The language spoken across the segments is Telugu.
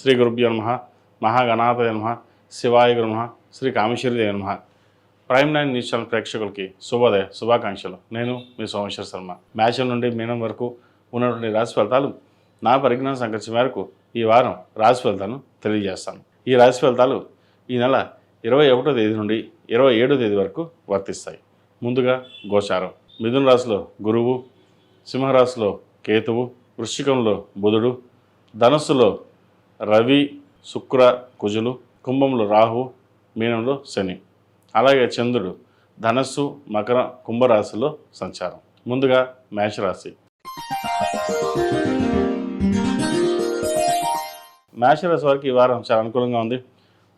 శ్రీ గురుభ్యో నమః. మహాగణాధిపతయే నమః. శివాయ గురు నమః. శ్రీ కామేశ్వరీదేవి నమః. ప్రైమ్ 9 న్యూస్ ఛానల్ ప్రేక్షకులకి శుభోదయ శుభాకాంక్షలు. నేను మీ సోమేశ్వర శర్మ. మేషం నుండి మీనం వరకు ఉన్నటువంటి రాశి ఫలితాలు నా పరిజ్ఞాన సంకల్ప మేరకు ఈ వారం రాశి ఫలితాలను తెలియజేస్తాను. ఈ రాశి ఫలితాలు ఈ నెల 21వ తేదీ నుండి 27వ తేదీ వరకు వర్తిస్తాయి. ముందుగా గోచారం. మిథున రాశిలో గురువు, సింహరాశిలో కేతువు, వృశ్చికంలో బుధుడు, ధనస్సులో రవి, శుక్ర, కుజులు, కుంభంలో రాహు, మీనంలో శని. అలాగే చంద్రుడు ధనస్సు, మకర, కుంభరాశిలో సంచారం. ముందుగా మేషరాశి. మేషరాశి వారికి ఈ వారం చాలా అనుకూలంగా ఉంది.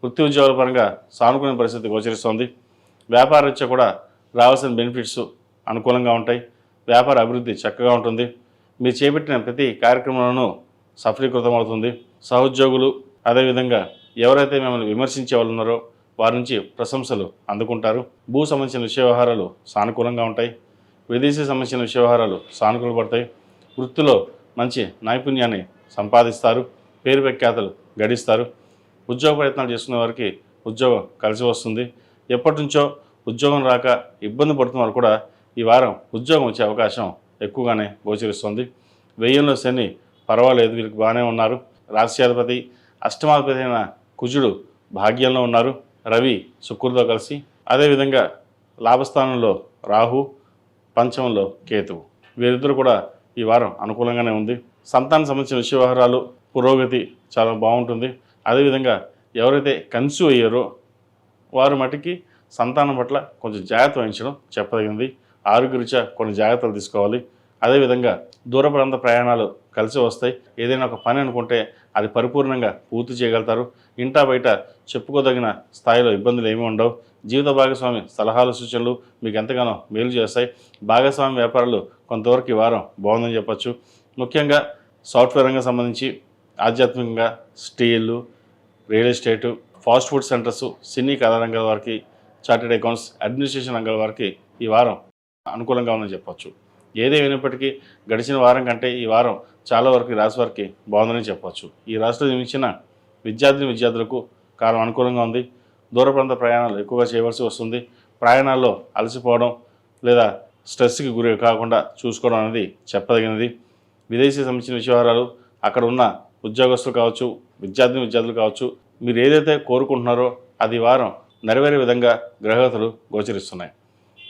వృత్తి ఉద్యోగాల పరంగా సానుకూల పరిస్థితి గోచరిస్తోంది. వ్యాపారరీత్యా కూడా రావాల్సిన బెనిఫిట్స్ అనుకూలంగా ఉంటాయి. వ్యాపార అభివృద్ధి చక్కగా ఉంటుంది. మీరు చేపట్టిన ప్రతి కార్యక్రమంలోనూ సఫలీకృతమవుతుంది. సహోద్యోగులు అదేవిధంగా ఎవరైతే మిమ్మల్ని విమర్శించే వాళ్ళు ఉన్నారో వారి నుంచి ప్రశంసలు అందుకుంటారు. భూ సంబంధించిన విషయ వ్యవహారాలు సానుకూలంగా ఉంటాయి. విదేశీ సంబంధించిన విషయ వ్యవహారాలు సానుకూల పడతాయి. వృత్తిలో మంచి నైపుణ్యాన్ని సంపాదిస్తారు. పేరు ప్రఖ్యాతలు గడిస్తారు. ఉద్యోగ ప్రయత్నాలు చేసుకునే వారికి ఉద్యోగం కలిసి వస్తుంది. ఎప్పటి నుంచో ఉద్యోగం రాక ఇబ్బంది పడుతున్న వారు కూడా ఈ వారం ఉద్యోగం వచ్చే అవకాశం ఎక్కువగానే గోచరిస్తుంది. వ్యయంలో శని పర్వాలేదు, వీరికి బాగానే ఉన్నారు. రాశ్యాధిపతి అష్టమాధిపతి అయిన కుజుడు భాగ్యంలో ఉన్నారు. రవి శుక్రుడితో కలిసి, అదేవిధంగా లాభస్థానంలో రాహు, పంచమంలో కేతువు. వీరిద్దరూ కూడా ఈ వారం అనుకూలంగానే ఉంది. సంతానం సంబంధించిన విషయ వ్యవహారాలు పురోగతి చాలా బాగుంటుంది. అదేవిధంగా ఎవరైతే కన్సీవ్ అయ్యారో వారు మటుకి సంతానం పట్ల కొంచెం జాగ్రత్త వహించడం చెప్పదగింది. ఆరోగ్యరీత్యా కొన్ని జాగ్రత్తలు తీసుకోవాలి. అదేవిధంగా దూర ప్రాంత ప్రయాణాలు కలిసి వస్తాయి. ఏదైనా ఒక పని అనుకుంటే అది పరిపూర్ణంగా పూర్తి చేయగలుగుతారు. ఇంటా బయట చెప్పుకోదగిన స్థాయిలో ఇబ్బందులు ఏమీ ఉండవు. జీవిత భాగస్వామి సలహాలు సూచనలు మీకు ఎంతగానో మేలు చేస్తాయి. భాగస్వామి వ్యాపారాలు కొంతవరకు ఈ వారం బాగుందని చెప్పచ్చు. ముఖ్యంగా సాఫ్ట్వేర్ రంగం సంబంధించి ఆధ్యాత్మికంగా steel, real estate, fast food centres, సినీ కళా రంగాల వారికి, చార్టెడ్ అకౌంట్స్, అడ్మినిస్ట్రేషన్ రంగాల వారికి ఈ వారం అనుకూలంగా ఉందని చెప్పచ్చు. ఏదేమైనప్పటికీ గడిచిన వారం కంటే ఈ వారం చాలా వరకు ఈ రాశి వారికి బాగుందని చెప్పవచ్చు. ఈ రాశిలో జన్మించిన విద్యార్థులకు కాలం అనుకూలంగా ఉంది. దూర ప్రాంత ప్రయాణాలు ఎక్కువగా చేయవలసి వస్తుంది. ప్రయాణాల్లో అలసిపోవడం లేదా స్ట్రెస్కి గురి కాకుండా చూసుకోవడం అనేది చెప్పదగినది. విదేశీ సంబంధించిన విషయాలు అక్కడ ఉన్న ఉద్యోగస్తులు కావచ్చు, విద్యార్థులు కావచ్చు, మీరు ఏదైతే కోరుకుంటున్నారో అది వారం నెరవేరే విధంగా గ్రహగతులు గోచరిస్తున్నాయి.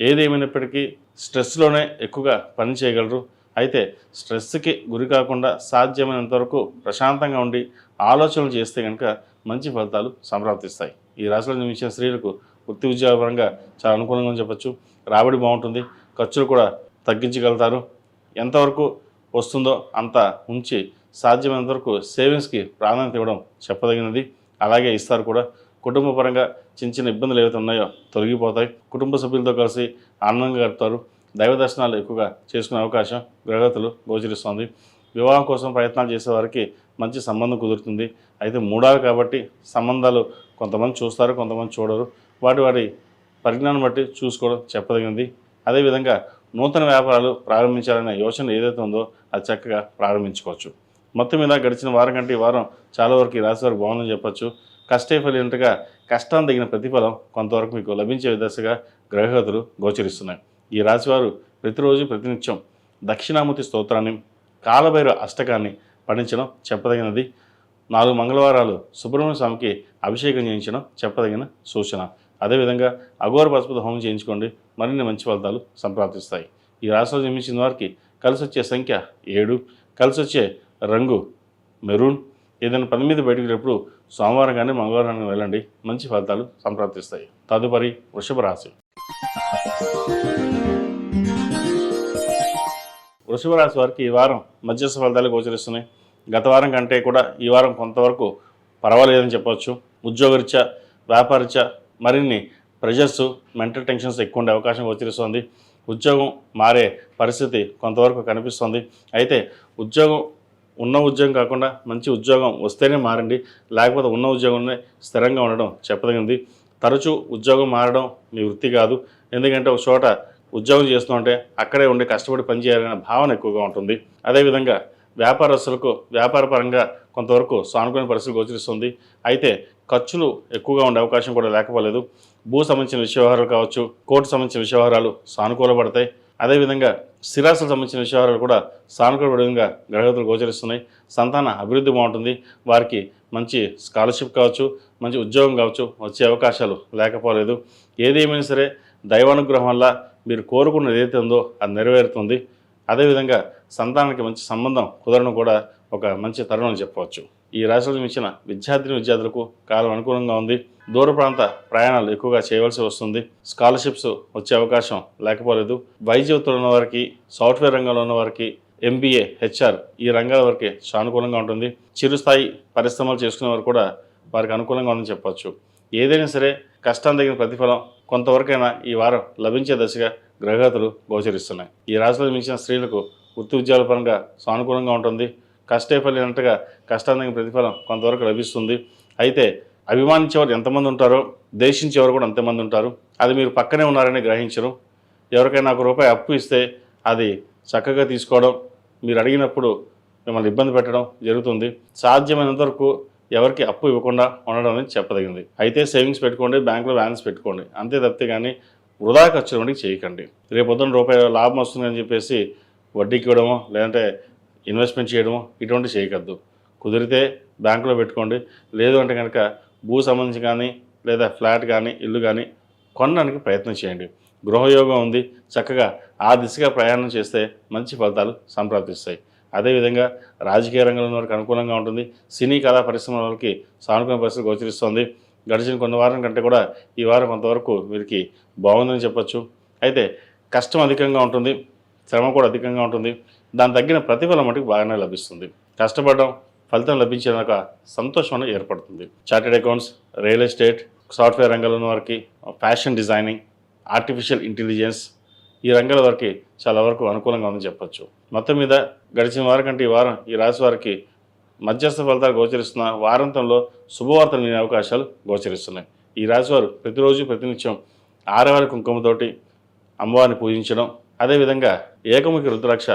ఏదేమైనప్పటికీ స్ట్రెస్లోనే ఎక్కువగా పని చేయగలరు. అయితే స్ట్రెస్కి గురి కాకుండా సాధ్యమైనంత వరకు ప్రశాంతంగా ఉండి ఆలోచనలు చేస్తే కనుక మంచి ఫలితాలు సంప్రాప్తిస్తాయి. ఈ రాశిలో జన్మించిన స్త్రీలకు వృత్తి ఉద్యోగపరంగా చాలా అనుకూలంగా చెప్పచ్చు. రాబడి బాగుంటుంది. ఖర్చులు కూడా తగ్గించగలుగుతారు. ఎంతవరకు వస్తుందో అంత ఉంచి సాధ్యమైనంత వరకు సేవింగ్స్కి ప్రాధాన్యత ఇవ్వడం చెప్పదగినది. అలాగే ఇస్తారు కూడా. కుటుంబ పరంగా చిన్న ఇబ్బందులు ఏవైతే ఉన్నాయో తొలగిపోతాయి. కుటుంబ సభ్యులతో కలిసి ఆనందంగా గడుపుతారు. దైవ దర్శనాలు ఎక్కువగా చేసుకునే అవకాశం గ్రహగతులు గోచరిస్తుంది. వివాహం కోసం ప్రయత్నాలు చేసేవారికి మంచి సంబంధం కుదురుతుంది. అయితే మూడాలు కాబట్టి సంబంధాలు కొంతమంది చూస్తారు, కొంతమంది చూడరు. వాటి పరిజ్ఞానం బట్టి చూసుకోవడం చెప్పదగినది. అదేవిధంగా నూతన వ్యాపారాలు ప్రారంభించాలనే యోచన ఏదైతే ఉందో అది చక్కగా ప్రారంభించుకోవచ్చు. మొత్తం మీద గడిచిన వారం కంటే ఈ వారం చాలా వరకు ఈ రాశి వారికి బాగుందని చెప్పచ్చు. కష్టే ఫలింటగా కష్టాన్ని తగిన ప్రతిఫలం కొంతవరకు మీకు లభించే విధంగా గ్రహగతులు గోచరిస్తున్నాయి. ఈ రాశివారు ప్రతిరోజు ప్రతినిత్యం దక్షిణామూర్తి స్తోత్రాన్ని, కాలభైరవ అష్టకాన్ని పఠించడం చెప్పదగినది. 4 మంగళవారాలు సుబ్రహ్మణ్య స్వామికి అభిషేకం చేయించడం చెప్పదగిన సూచన. అదేవిధంగా అఘోర పశుపతి హోమం చేయించుకోండి. మరిన్ని మంచి ఫలితాలు సంప్రాప్తిస్తాయి. ఈ రాశిలో జన్మించిన వారికి కలిసి వచ్చే సంఖ్య 7, కలిసి వచ్చే రంగు మెరూన్. ఏదైనా పని మీద బయటకు వెళ్ళినప్పుడు సోమవారం కానీ మంగళవారం కానీ వెళ్ళండి. మంచి ఫలితాలు సంప్రాప్తిస్తాయి. తదుపరి వృషభ రాశి. వృషభ రాశి వారికి ఈ వారం మధ్యస్థ ఫలితాలు గోచరిస్తున్నాయి. గత వారం కంటే కూడా ఈ వారం కొంతవరకు పర్వాలేదని చెప్పవచ్చు. ఉద్యోగరీత్యా, వ్యాపారరీత్యా మరిన్ని ప్రెషర్స్, మెంటల్ టెన్షన్స్ ఎక్కువ ఉండే అవకాశం గోచరిస్తుంది. ఉద్యోగం మారే పరిస్థితి కొంతవరకు కనిపిస్తుంది. అయితే ఉన్న ఉద్యోగం కాకుండా మంచి ఉద్యోగం వస్తేనే మారండి. లేకపోతే ఉన్న ఉద్యోగంలో స్థిరంగా ఉండడం చెప్పదగింది. తరచూ ఉద్యోగం మారడం మీ వృత్తి కాదు. ఎందుకంటే ఒక చోట ఉద్యోగం చేస్తుంటే అక్కడే ఉండి కష్టపడి పనిచేయాలనే భావన ఎక్కువగా ఉంటుంది. అదేవిధంగా వ్యాపారస్తులకు వ్యాపారపరంగా కొంతవరకు సానుకూల పరిస్థితి గోచరిస్తుంది. అయితే ఖర్చులు ఎక్కువగా ఉండే అవకాశం కూడా లేకపోలేదు. భూ సంబంధించిన విషయవహారాలు కావచ్చు, కోర్టు సంబంధించిన విషయవహారాలు సానుకూలపడతాయి. అదేవిధంగా స్థిరాస్తులకు సంబంధించిన విషయాలు కూడా సానుకూలంగా గ్రహగతులు గోచరిస్తున్నాయి. సంతాన అభివృద్ధి బాగుంటుంది. వారికి మంచి స్కాలర్షిప్ కావచ్చు, మంచి ఉద్యోగం కావచ్చు వచ్చే అవకాశాలు లేకపోలేదు. ఏదేమైనా సరే దైవానుగ్రహం వల్ల మీరు కోరుకున్నది ఏదైతే ఉందో అది నెరవేరుతుంది. అదేవిధంగా సంతానానికి మంచి సంబంధం కుదరడం కూడా ఒక మంచి తరుణం చెప్పవచ్చు. ఈ రాశిలో జన్మించిన విద్యార్థులకు కాలం అనుకూలంగా ఉంది. దూర ప్రాంత ప్రయాణాలు ఎక్కువగా చేయవలసి వస్తుంది. స్కాలర్షిప్స్ వచ్చే అవకాశం లేకపోలేదు. వైద్యులతో ఉన్న వారికి, సాఫ్ట్వేర్ రంగంలో ఉన్న వారికి, MBA, HR ఈ రంగాల వారికి సానుకూలంగా ఉంటుంది. చిరుస్థాయి పరిశ్రమలు చేసుకునే వారు కూడా వారికి అనుకూలంగా ఉందని చెప్పవచ్చు. ఏదైనా సరే కష్టం తగిన ప్రతిఫలం కొంతవరకైనా ఈ వారం లభించే దశగా గ్రహగతులు గోచరిస్తున్నాయి. ఈ రాశిలో జన్మించిన స్త్రీలకు వృత్తి ఉద్యోగాల పరంగా సానుకూలంగా ఉంటుంది. కష్టే ఫలినట్టుగా కష్టం తగిన ప్రతిఫలం కొంతవరకు లభిస్తుంది. అయితే అభిమానించేవారు ఎంతమంది ఉంటారో ద్వేషించేవారు కూడా అంతమంది ఉంటారు. అది మీరు పక్కనే ఉన్నారని గ్రహించరు. ఎవరికైనా ₹1 అప్పు ఇస్తే అది చక్కగా తీసుకోవడం, మీరు అడిగినప్పుడు మిమ్మల్ని ఇబ్బంది పెట్టడం జరుగుతుంది. సాధ్యమైనంత వరకు ఎవరికి అప్పు ఇవ్వకుండా ఉండడం అనేది చెప్పదగింది. అయితే సేవింగ్స్ పెట్టుకోండి, బ్యాంకులో బ్యాలెన్స్ పెట్టుకోండి, అంతే తప్పితే కానీ వృధా ఖర్చులు వంటికి చేయకండి. రేపొద్దున ₹1 లాభం వస్తుందని చెప్పేసి వడ్డీకి ఇవ్వడమో లేదంటే ఇన్వెస్ట్మెంట్ చేయడమో ఇటువంటి చేయకద్దు. కుదిరితే బ్యాంకులో పెట్టుకోండి. లేదు అంటే కనుక భూ సంబంధించి కానీ లేదా ఫ్లాట్ కానీ ఇల్లు కానీ కొనడానికి ప్రయత్నం చేయండి. గృహయోగం ఉంది. చక్కగా ఆ దిశగా ప్రయాణం చేస్తే మంచి ఫలితాలు సంప్రాప్తిస్తాయి. అదేవిధంగా రాజకీయ రంగంలో ఉన్న వారికి అనుకూలంగా ఉంటుంది. సినీ కళా పరిశ్రమల వారికి సానుకూల పరిస్థితి గోచరిస్తుంది. గడిచిన కొన్ని వారం కంటే కూడా ఈ వారం కొంతవరకు వీరికి బాగుందని చెప్పచ్చు. అయితే కష్టం అధికంగా ఉంటుంది, శ్రమ కూడా అధికంగా ఉంటుంది. దాని తగ్గిన ప్రతిఫలం మటుకు బాగానే లభిస్తుంది. కష్టపడడం ఫలితం లభించేదాక సంతోషం అనేది ఏర్పడుతుంది. Chartered accounts, real estate, software రంగంలో ఉన్న వారికి, ఫ్యాషన్ డిజైనింగ్, ఆర్టిఫిషియల్ ఇంటెలిజెన్స్ ఈ రంగాల వారికి చాలా వరకు అనుకూలంగా ఉందని చెప్పచ్చు. మొత్తం మీద గడిచిన వారం కంటే ఈ వారం ఈ రాశి వారికి మధ్యస్థ ఫలితాలు గోచరిస్తున్న వారాంతంలో శుభవార్తలు వినే అవకాశాలు గోచరిస్తున్నాయి. ఈ రాశి వారు ప్రతిరోజు ప్రతినిత్యం ఆరవారి కుంకుమతోటి అమ్మవారిని పూజించడం, అదేవిధంగా ఏకముఖి రుద్రాక్ష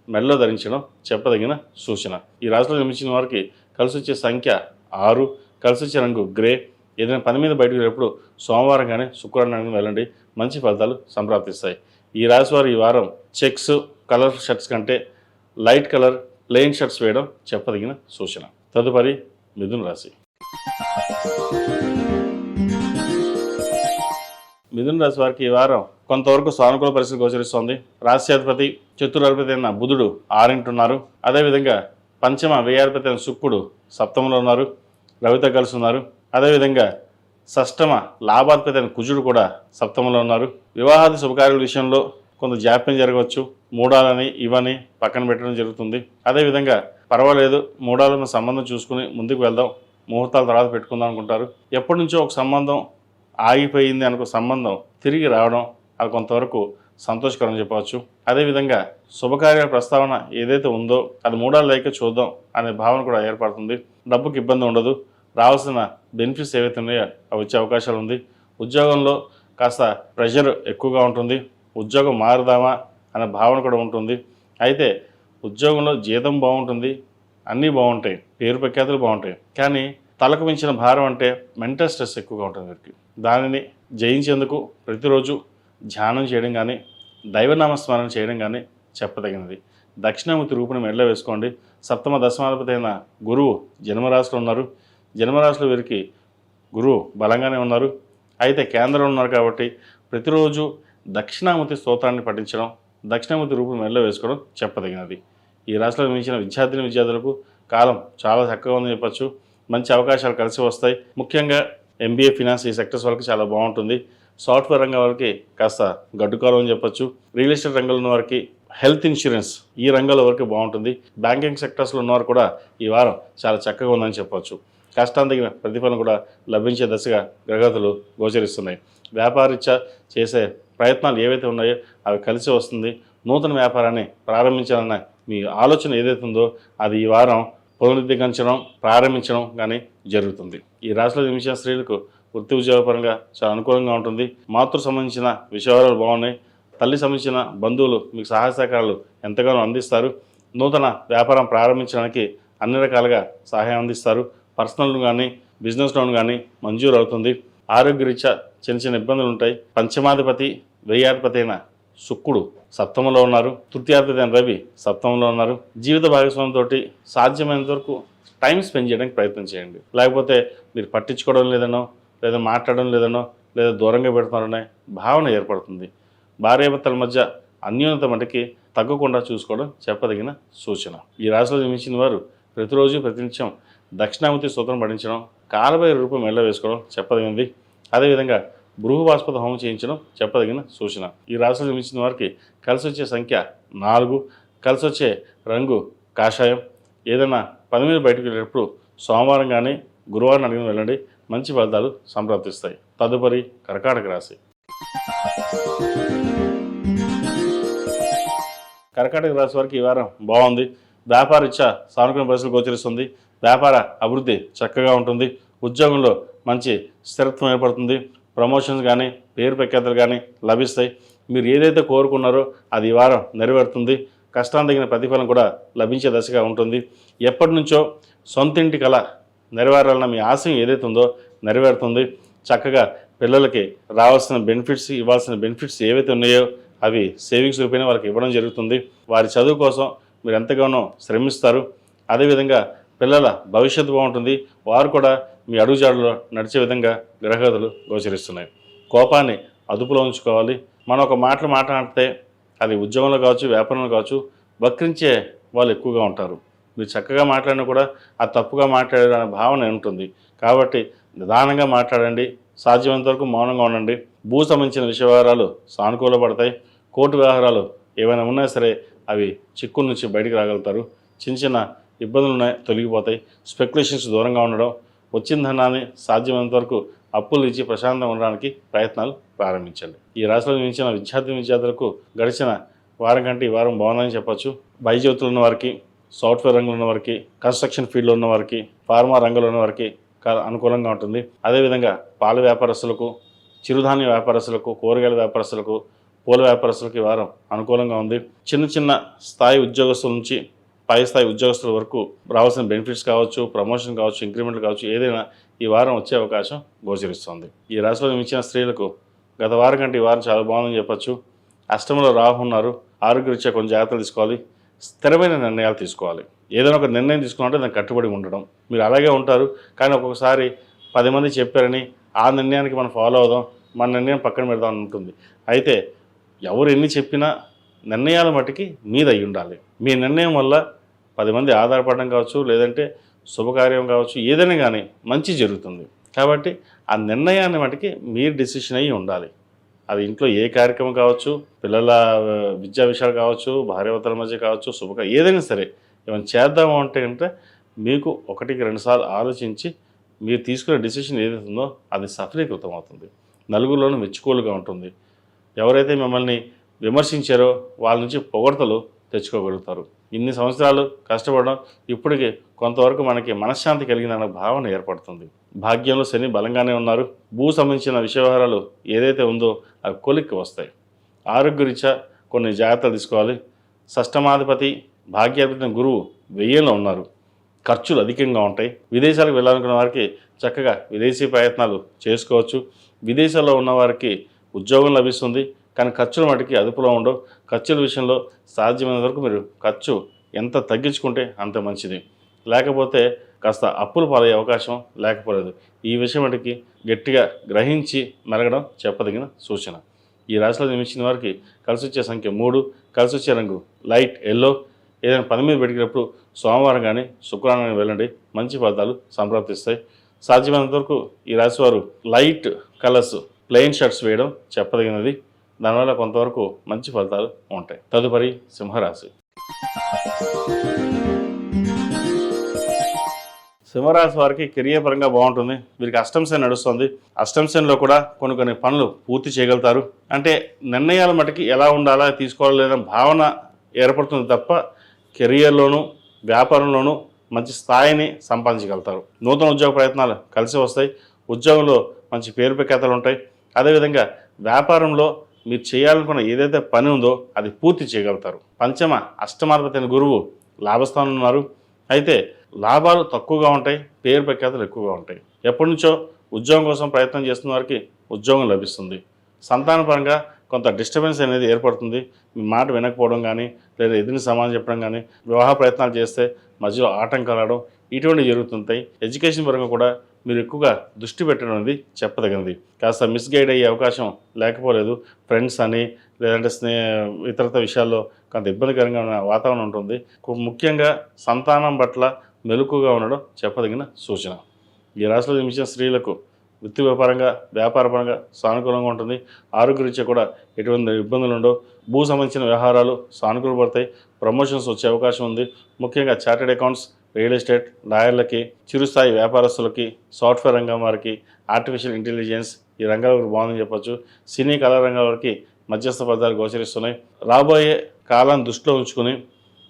మెడలో ధరించడం చెప్పదగిన సూచన. ఈ రాశిలో జన్మించిన వారికి కలిసి వచ్చే సంఖ్య 6, కలిసి వచ్చే రంగు గ్రే. ఏదైనా పని మీద బయటకు వెళ్ళినప్పుడు సోమవారం కానీ శుక్రవారం కానీ వెళ్ళండి, మంచి ఫలితాలు సంప్రాప్తిస్తాయి. ఈ రాశి వారు ఈ వారం చెక్స్, కలర్ షర్ట్స్ కంటే లైట్ కలర్ ప్లెయిన్ షర్ట్స్ వేయడం చెప్పదగిన సూచన. తదుపరి మిథున రాశి. మిథున రాశి వారికి ఈ వారం కొంతవరకు సానుకూల పరిస్థితి గోచరిస్తోంది. రాశ్యాధిపతి చతురాధిపతి అయిన బుధుడు 6 ఉన్నారు. అదేవిధంగా పంచమ వ్యయాధిపతి అయిన శుక్రుడు సప్తమంలో ఉన్నారు, రవితో కలిసి ఉన్నారు. అదేవిధంగా షష్టమ లాభాధిపతి అయిన కుజుడు కూడా సప్తమంలో ఉన్నారు. వివాహాది శుభకార్యాల విషయంలో కొంత జాప్యం జరగవచ్చు. మూడాలని ఇవని పక్కన పెట్టడం జరుగుతుంది. అదేవిధంగా పర్వాలేదు, మూడాలను సంబంధం చూసుకుని ముందుకు వెళ్దాం, ముహూర్తాల తర్వాత పెట్టుకుందాం అనుకుంటారు. ఎప్పటి నుంచో ఒక సంబంధం ఆగిపోయింది అనుకో సంబంధం తిరిగి రావడం అది కొంతవరకు సంతోషకరం చెప్పవచ్చు. అదేవిధంగా శుభకార్యాల ప్రస్తావన ఏదైతే ఉందో అది మూడాళ్ళైతే చూద్దాం అనే భావన కూడా ఏర్పడుతుంది. డబ్బుకి ఇబ్బంది ఉండదు. రావాల్సిన బెనిఫిట్స్ ఏవైతే ఉన్నాయో అవి వచ్చే అవకాశాలు ఉంది. ఉద్యోగంలో కాస్త ప్రెషర్ ఎక్కువగా ఉంటుంది. ఉద్యోగం మారుదామా అనే భావన కూడా ఉంటుంది. అయితే ఉద్యోగంలో జీతం బాగుంటుంది, అన్నీ బాగుంటాయి, పేరు ప్రఖ్యాతులు బాగుంటాయి. కానీ తలకు మించిన భారం అంటే మెంటల్ స్ట్రెస్ ఎక్కువగా ఉంటుంది వీరికి. దానిని జయించేందుకు ప్రతిరోజు ధ్యానం చేయడం కానీ దైవనామస్మరణ చేయడం కానీ చెప్పదగినది. దక్షిణామూర్తి రూపుని మెడలో వేసుకోండి. సప్తమ దశమాధిపతి అయిన గురువు జన్మరాశిలో ఉన్నారు. జన్మరాశిలో వీరికి గురువు బలంగానే ఉన్నారు. అయితే కేంద్రంలో ఉన్నారు కాబట్టి ప్రతిరోజు దక్షిణామూర్తి స్తోత్రాన్ని పఠించడం, దక్షిణామూర్తి రూపుని మెడలో వేసుకోవడం చెప్పదగినది. ఈ రాశిలో మించిన విద్యార్థులకు కాలం చాలా చక్కగా ఉందని చెప్పచ్చు. మంచి అవకాశాలు కలిసి వస్తాయి. ముఖ్యంగా MBA ఫినాన్స్ ఈ సెక్టర్స్ వాళ్ళకి చాలా బాగుంటుంది. సాఫ్ట్వేర్ రంగం వారికి కాస్త గడ్డుకాలం అని చెప్పచ్చు. రియల్ ఎస్టేట్ రంగంలో ఉన్న వారికి, హెల్త్ ఇన్సూరెన్స్ ఈ రంగంలో వరకు బాగుంటుంది. బ్యాంకింగ్ సెక్టర్స్లో ఉన్నవారు కూడా ఈ వారం చాలా చక్కగా ఉందని చెప్పవచ్చు. కష్టాన్ని తగిన ప్రతిఫలం కూడా లభించే దశగా గ్రహగతులు గోచరిస్తున్నాయి. వ్యాపారీత్యా చేసే ప్రయత్నాలు ఏవైతే ఉన్నాయో అవి కలిసి వస్తుంది. నూతన వ్యాపారాన్ని ప్రారంభించాలన్న మీ ఆలోచన ఏదైతే ఉందో అది ఈ వారం పునరుద్ధరించడం, ప్రారంభించడం కానీ జరుగుతుంది. ఈ రాశిలో జన్మించిన స్త్రీలకు వృత్తి ఉద్యోగపరంగా చాలా అనుకూలంగా ఉంటుంది. మాతృ సంబంధించిన విషయాలు బాగున్నాయి. తల్లి సంబంధించిన బంధువులు మీకు సహాయ సహకారాలు ఎంతగానో అందిస్తారు. నూతన వ్యాపారం ప్రారంభించడానికి అన్ని రకాలుగా సహాయం అందిస్తారు. పర్సనల్ లోన్ కానీ బిజినెస్ లోన్ కానీ మంజూరు అవుతుంది. ఆరోగ్యరీత్యా చిన్న చిన్న ఇబ్బందులు ఉంటాయి. పంచమాధిపతి వ్యయాధిపతి అయిన శుక్రుడు సప్తమంలో ఉన్నారు. తృతీయాధిపతి అయిన రవి సప్తమంలో ఉన్నారు. జీవిత భాగస్వామితో సాధ్యమైనంత వరకు టైం స్పెండ్ చేయడానికి ప్రయత్నం చేయండి. లేకపోతే మీరు పట్టించుకోవడం లేదనో, లేదా మాట్లాడడం లేదనో, లేదా దూరంగా పెడుతున్నారనే భావన ఏర్పడుతుంది. భార్యాభర్తల మధ్య అన్యోన్యత మటుకి తగ్గకుండా చూసుకోవడం చెప్పదగిన సూచన. ఈ రాశిలో జన్మించిన వారు ప్రతిరోజు ప్రతినిత్యం దక్షిణామూర్తి స్తోత్రం పఠించడం, కాలభైరవ రూపం మెళ్ళ వేసుకోవడం చెప్పదగినది. అదేవిధంగా బృహబాస్పద హోమం చేయించడం చెప్పదగిన సూచన. ఈ రాశిలో జన్మించిన వారికి కలిసి వచ్చే సంఖ్య 4, కలిసి వచ్చే రంగు కాషాయం. ఏదైనా పని మీద బయటకు వెళ్ళేటప్పుడు సోమవారం కానీ గురువారం అడిగిన వెళ్ళండి, మంచి ఫలితాలు సంప్రాప్తిస్తాయి. తదుపరి కర్కాటక రాశి. కర్కాటక రాశి వారికి ఈ వారం బాగుంది. వ్యాపారరీత్యా సానుకూల పరిస్థితులు గోచరిస్తుంది. వ్యాపార అభివృద్ధి చక్కగా ఉంటుంది. ఉద్యోగంలో మంచి స్థిరత్వం ఏర్పడుతుంది. ప్రమోషన్స్ కానీ పేరు ప్రఖ్యాతులు కానీ లభిస్తాయి. మీరు ఏదైతే కోరుకున్నారో అది ఈ వారం నెరవేరుతుంది. కష్టానికి తగిన ప్రతిఫలం కూడా లభించే దశగా ఉంటుంది. ఎప్పటి నుంచో సొంతింటి కళ నెరవేరాలన్న మీ ఆశయం ఏదైతే ఉందో నెరవేరుతుంది. చక్కగా పిల్లలకి రావాల్సిన బెనిఫిట్స్, ఇవ్వాల్సిన బెనిఫిట్స్ ఏవైతే ఉన్నాయో అవి సేవింగ్స్ రూపేణ వాళ్ళకి ఇవ్వడం జరుగుతుంది. వారి చదువు కోసం మీరు ఎంతగానో శ్రమిస్తారు. అదేవిధంగా పిల్లల భవిష్యత్తు బాగుంటుంది. వారు కూడా మీ అడుగుజాడులో నడిచే విధంగా గ్రహగతులు గోచరిస్తున్నాయి. కోపాన్ని అదుపులో ఉంచుకోవాలి. మనం ఒక మాట్లాడితే అది ఉద్యోగంలో కావచ్చు, వ్యాపారంలో కావచ్చు, వక్రించే వాళ్ళు ఎక్కువగా ఉంటారు. మీరు చక్కగా మాట్లాడినా కూడా ఆ తప్పుగా మాట్లాడారు అనే భావన ఉంటుంది. కాబట్టి నిదానంగా మాట్లాడండి. సాధ్యమైనంత వరకు మౌనంగా ఉండండి. భూ సంబంధించిన విషయవారాలు సానుకూల పడతాయి. కోర్టు వ్యవహారాలు ఏమైనా ఉన్నా సరే అవి చిక్కుల నుంచి బయటికి రాగలుగుతారు. చిన్న చిన్న ఇబ్బందులు ఉన్నాయి, తొలగిపోతాయి. స్పెక్యులేషన్స్ దూరంగా ఉండడం, వచ్చిన ధనాన్ని సాధ్యమైనంత వరకు అప్పులు ఇచ్చి ప్రశాంతంగా ఉండడానికి ప్రయత్నాలు ప్రారంభించండి. ఈ రాశిలో జన్మించిన విద్యార్థులకు గడిచిన వారం కంటే ఈ వారం బాగుందని చెప్పొచ్చు. వైద్యులు ఉన్న వారికి, సాఫ్ట్వేర్ రంగంలో ఉన్న వారికి, కన్స్ట్రక్షన్ ఫీల్డ్లో ఉన్న వారికి, ఫార్మా రంగంలో ఉన్న వారికి అనుకూలంగా ఉంటుంది. అదేవిధంగా పాల వ్యాపారస్తులకు, చిరుధాన్య వ్యాపారస్తులకు, కూరగాయల వ్యాపారస్తులకు, పూల వ్యాపారస్తులకు ఈ వారం అనుకూలంగా ఉంది. చిన్న చిన్న స్థాయి ఉద్యోగస్తుల నుంచి పై స్థాయి ఉద్యోగస్తుల వరకు రావాల్సిన బెనిఫిట్స్ కావచ్చు, ప్రమోషన్ కావచ్చు, ఇంక్రిమెంట్లు కావచ్చు, ఏదైనా ఈ వారం వచ్చే అవకాశం గోచరిస్తుంది. ఈ రాశిలో జన్మించిన స్త్రీలకు గత వారం కంటే ఈ వారం చాలా బాగుందని చెప్పచ్చు. అష్టమంలో రాహు ఉన్నారు. ఆరోగ్యరీత్యా కొంచెం జాగ్రత్తలు తీసుకోవాలి. స్థిరమైన నిర్ణయాలు తీసుకోవాలి. ఏదైనా ఒక నిర్ణయం తీసుకున్నట్టే దానికి కట్టుబడి ఉండడం. మీరు అలాగే ఉంటారు, కానీ ఒక్కొక్కసారి 10 మంది చెప్పారని ఆ నిర్ణయానికి మనం ఫాలో అవుదాం, మన నిర్ణయం పక్కన పెడదాం అని ఉంటుంది. అయితే ఎవరు ఎన్ని చెప్పినా నిర్ణయాల మట్టుకి మీద అయి ఉండాలి. మీ నిర్ణయం వల్ల 10 మంది ఆధారపడడం కావచ్చు, లేదంటే శుభకార్యం కావచ్చు, ఏదైనా కానీ మంచి జరుగుతుంది. కాబట్టి ఆ నిర్ణయాన్ని మట్టుకి మీరు డిసిషన్ అయ్యి ఉండాలి. అది ఇంట్లో ఏ కార్యక్రమం కావచ్చు, పిల్లల విద్యా విషయాలు కావచ్చు, భార్యాభర్తల మధ్య కావచ్చు, ఏదైనా సరే ఏమైనా చేద్దాము అంటే మీకు 1కి 2 సార్లు ఆలోచించి మీరు తీసుకునే డిసిషన్ ఏదైతే ఉందో అది సఫలీకృతం అవుతుంది. నలుగురిలోనూ మెచ్చుకోలుగా ఉంటుంది. ఎవరైతే మిమ్మల్ని విమర్శించారో వాళ్ళ నుంచి పొగడ్తలు తెచ్చుకోగలుగుతారు. ఇన్ని సంవత్సరాలు కష్టపడడం ఇప్పటికి కొంతవరకు మనకి మనశ్శాంతి కలిగిన భావన ఏర్పడుతుంది. భాగ్యంలో శని బలంగానే ఉన్నారు. భూ సంబంధించిన విషయవహారాలు ఏదైతే ఉందో అవి కొలిక్కి వస్తాయి. ఆరోగ్యరీత్యా కొన్ని జాగ్రత్తలు తీసుకోవాలి. షష్టమాధిపతి భాగ్యాధిపతి గురువు 1000లో ఉన్నారు. ఖర్చులు అధికంగా ఉంటాయి. విదేశాలకు వెళ్ళాలనుకున్న వారికి చక్కగా విదేశీ ప్రయత్నాలు చేసుకోవచ్చు. విదేశాల్లో ఉన్నవారికి ఉద్యోగం లభిస్తుంది, కానీ ఖర్చుల మటుకి అదుపులో ఉండవు. ఖర్చుల విషయంలో సాధ్యమైనంత వరకు మీరు ఖర్చు ఎంత తగ్గించుకుంటే అంత మంచిది. లేకపోతే కాస్త అప్పులు పాలయ్యే అవకాశం లేకపోలేదు. ఈ విషయం మటుకి గట్టిగా గ్రహించి మెలగడం చెప్పదగిన సూచన. ఈ రాశిలో జన్మించిన వారికి కలిసి వచ్చే సంఖ్య 3, కలిసి వచ్చే రంగు లైట్ ఎల్లో. ఏదైనా పని మీద పెట్టినప్పుడు సోమవారం కానీ శుక్రవారం కానీ వెళ్ళండి, మంచి ఫలితాలు సంప్రాప్తిస్తాయి. సాధ్యమైనంత వరకు ఈ రాశి వారు లైట్ కలర్స్ ప్లెయిన్ షర్ట్స్ వేయడం చెప్పదగినది. దానివల్ల కొంతవరకు మంచి ఫలితాలు ఉంటాయి. తదుపరి సింహరాశి. సింహరాశి వారికి కెరియర్ పరంగా బాగుంటుంది. వీరికి అష్టమ శని నడుస్తుంది. అష్టమ శనిలో కూడా కొన్ని పనులు పూర్తి చేయగలుగుతారు. అంటే నిర్ణయాల మటుకి ఎలా ఉండాలా, తీసుకోవాలి లేదన్న భావన ఏర్పడుతుంది తప్ప కెరియర్లోనూ వ్యాపారంలోనూ మంచి స్థాయిని సంపాదించగలుగుతారు. నూతన ఉద్యోగ ప్రయత్నాలు కలిసి వస్తాయి. ఉద్యోగంలో మంచి పేరు ప్రఖ్యాతలు ఉంటాయి. అదేవిధంగా వ్యాపారంలో మీరు చేయాలనుకున్న ఏదైతే పని ఉందో అది పూర్తి చేయగలుగుతారు. పంచమ అష్టమాధిపతి గురువు లాభస్థానంలో ఉన్నారు. అయితే లాభాలు తక్కువగా ఉంటాయి, పేరు ప్రఖ్యాతులు ఎక్కువగా ఉంటాయి. ఎప్పటి నుంచో ఉద్యోగం కోసం ప్రయత్నం చేస్తున్న వారికి ఉద్యోగం లభిస్తుంది. సంతానపరంగా కొంత డిస్టర్బెన్స్ అనేది ఏర్పడుతుంది. మీ మాట వినకపోవడం కానీ, లేదా ఎదురు సమాధానం చెప్పడం కానీ, వివాహ ప్రయత్నాలు చేస్తే మధ్యలో ఆటంకాలు రావడం, ఇటువంటివి జరుగుతుంటాయి. ఎడ్యుకేషన్ పరంగా కూడా మీరు ఎక్కువగా దృష్టి పెట్టడం అనేది చెప్పదగినది. కాస్త మిస్గైడ్ అయ్యే అవకాశం లేకపోలేదు. ఫ్రెండ్స్ అని లేదంటే ఇతరత విషయాల్లో కొంత ఇబ్బందికరంగా ఉన్న వాతావరణం ఉంటుంది. ముఖ్యంగా సంతానం పట్ల మెలకుగా ఉండడం చెప్పదగిన సూచన. ఈ రాశిలో జన్మించిన స్త్రీలకు వృత్తి వ్యాపారపరంగా సానుకూలంగా ఉంటుంది. ఆరోగ్యరీత్యా కూడా ఎటువంటి ఇబ్బందులు ఉండవు. భూ సంబంధించిన వ్యవహారాలు సానుకూల పడతాయి. ప్రమోషన్స్ వచ్చే అవకాశం ఉంది. ముఖ్యంగా చార్టెడ్ అకౌంట్స్, రియల్ ఎస్టేట్, లాయర్లకి, చిరుస్థాయి వ్యాపారస్తులకి, సాఫ్ట్వేర్ రంగం వారికి, ఆర్టిఫిషియల్ ఇంటెలిజెన్స్ ఈ రంగాల బాగుందని చెప్పొచ్చు. సినీ కళా రంగం వారికి మధ్యస్థ ఫలితాలు గోచరిస్తున్నాయి. రాబోయే కాలాన్ని దృష్టిలో ఉంచుకొని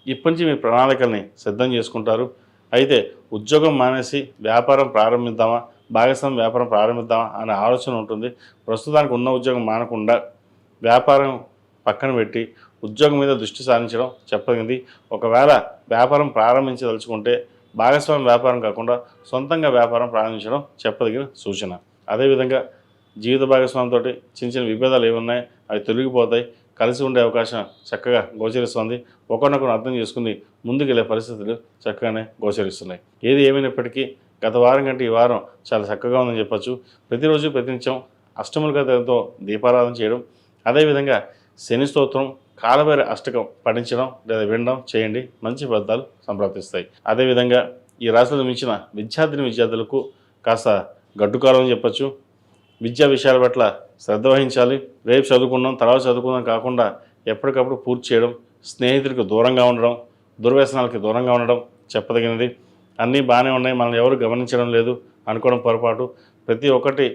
ఇప్పటి నుంచి మీ ప్రణాళికల్ని సిద్ధం చేసుకుంటారు. అయితే ఉద్యోగం మానేసి వ్యాపారం ప్రారంభిద్దామా, భాగస్వామ్య వ్యాపారం ప్రారంభిద్దామా అనే ఆలోచన ఉంటుంది. ప్రస్తుతానికి ఉన్న ఉద్యోగం మానకుండా వ్యాపారం పక్కన పెట్టి ఉద్యోగం మీద దృష్టి సారించడం చెప్పగింది. ఒకవేళ వ్యాపారం ప్రారంభించదలుచుకుంటే భాగస్వామ్య వ్యాపారం కాకుండా సొంతంగా వ్యాపారం ప్రారంభించడం చెప్పదగిన సూచన. అదేవిధంగా జీవిత భాగస్వామితో చిన్న చిన్న విభేదాలు ఏమున్నాయి అవి తొలగిపోతాయి. కలిసి ఉండే అవకాశం చక్కగా గోచరిస్తుంది. ఒకరినొకరు అర్థం చేసుకుని ముందుకెళ్ళే పరిస్థితులు చక్కగానే గోచరిస్తున్నాయి. ఏది ఏమైనప్పటికీ గత వారం కంటే ఈ వారం చాలా చక్కగా ఉందని చెప్పచ్చు. ప్రతిరోజు ప్రతినిత్యం అష్టములుగా దీపారాధన చేయడం, అదేవిధంగా శని స్తోత్రం, కాలభైరవ అష్టకం పఠించడం లేదా వినడం చేయండి. మంచి ఫలితాలు సంప్రాప్తిస్తాయి. అదేవిధంగా ఈ రాశిలో మించిన విద్యార్థులకు కాస్త గడ్డుకాలం అని చెప్పచ్చు. విద్యా విషయాల పట్ల శ్రద్ధ వహించాలి. రేపు చదువుకున్నాం తర్వాత చదువుకుందాం కాకుండా ఎప్పటికప్పుడు పూర్తి చేయడం, స్నేహితులకు దూరంగా ఉండడం, దుర్వ్యసనాలకి దూరంగా ఉండడం చెప్పదగినది. అన్నీ బాగానే ఉన్నాయి, మనల్ని ఎవరు గమనించడం లేదు అనుకోవడం పొరపాటు. ప్రతి ఒక్కటి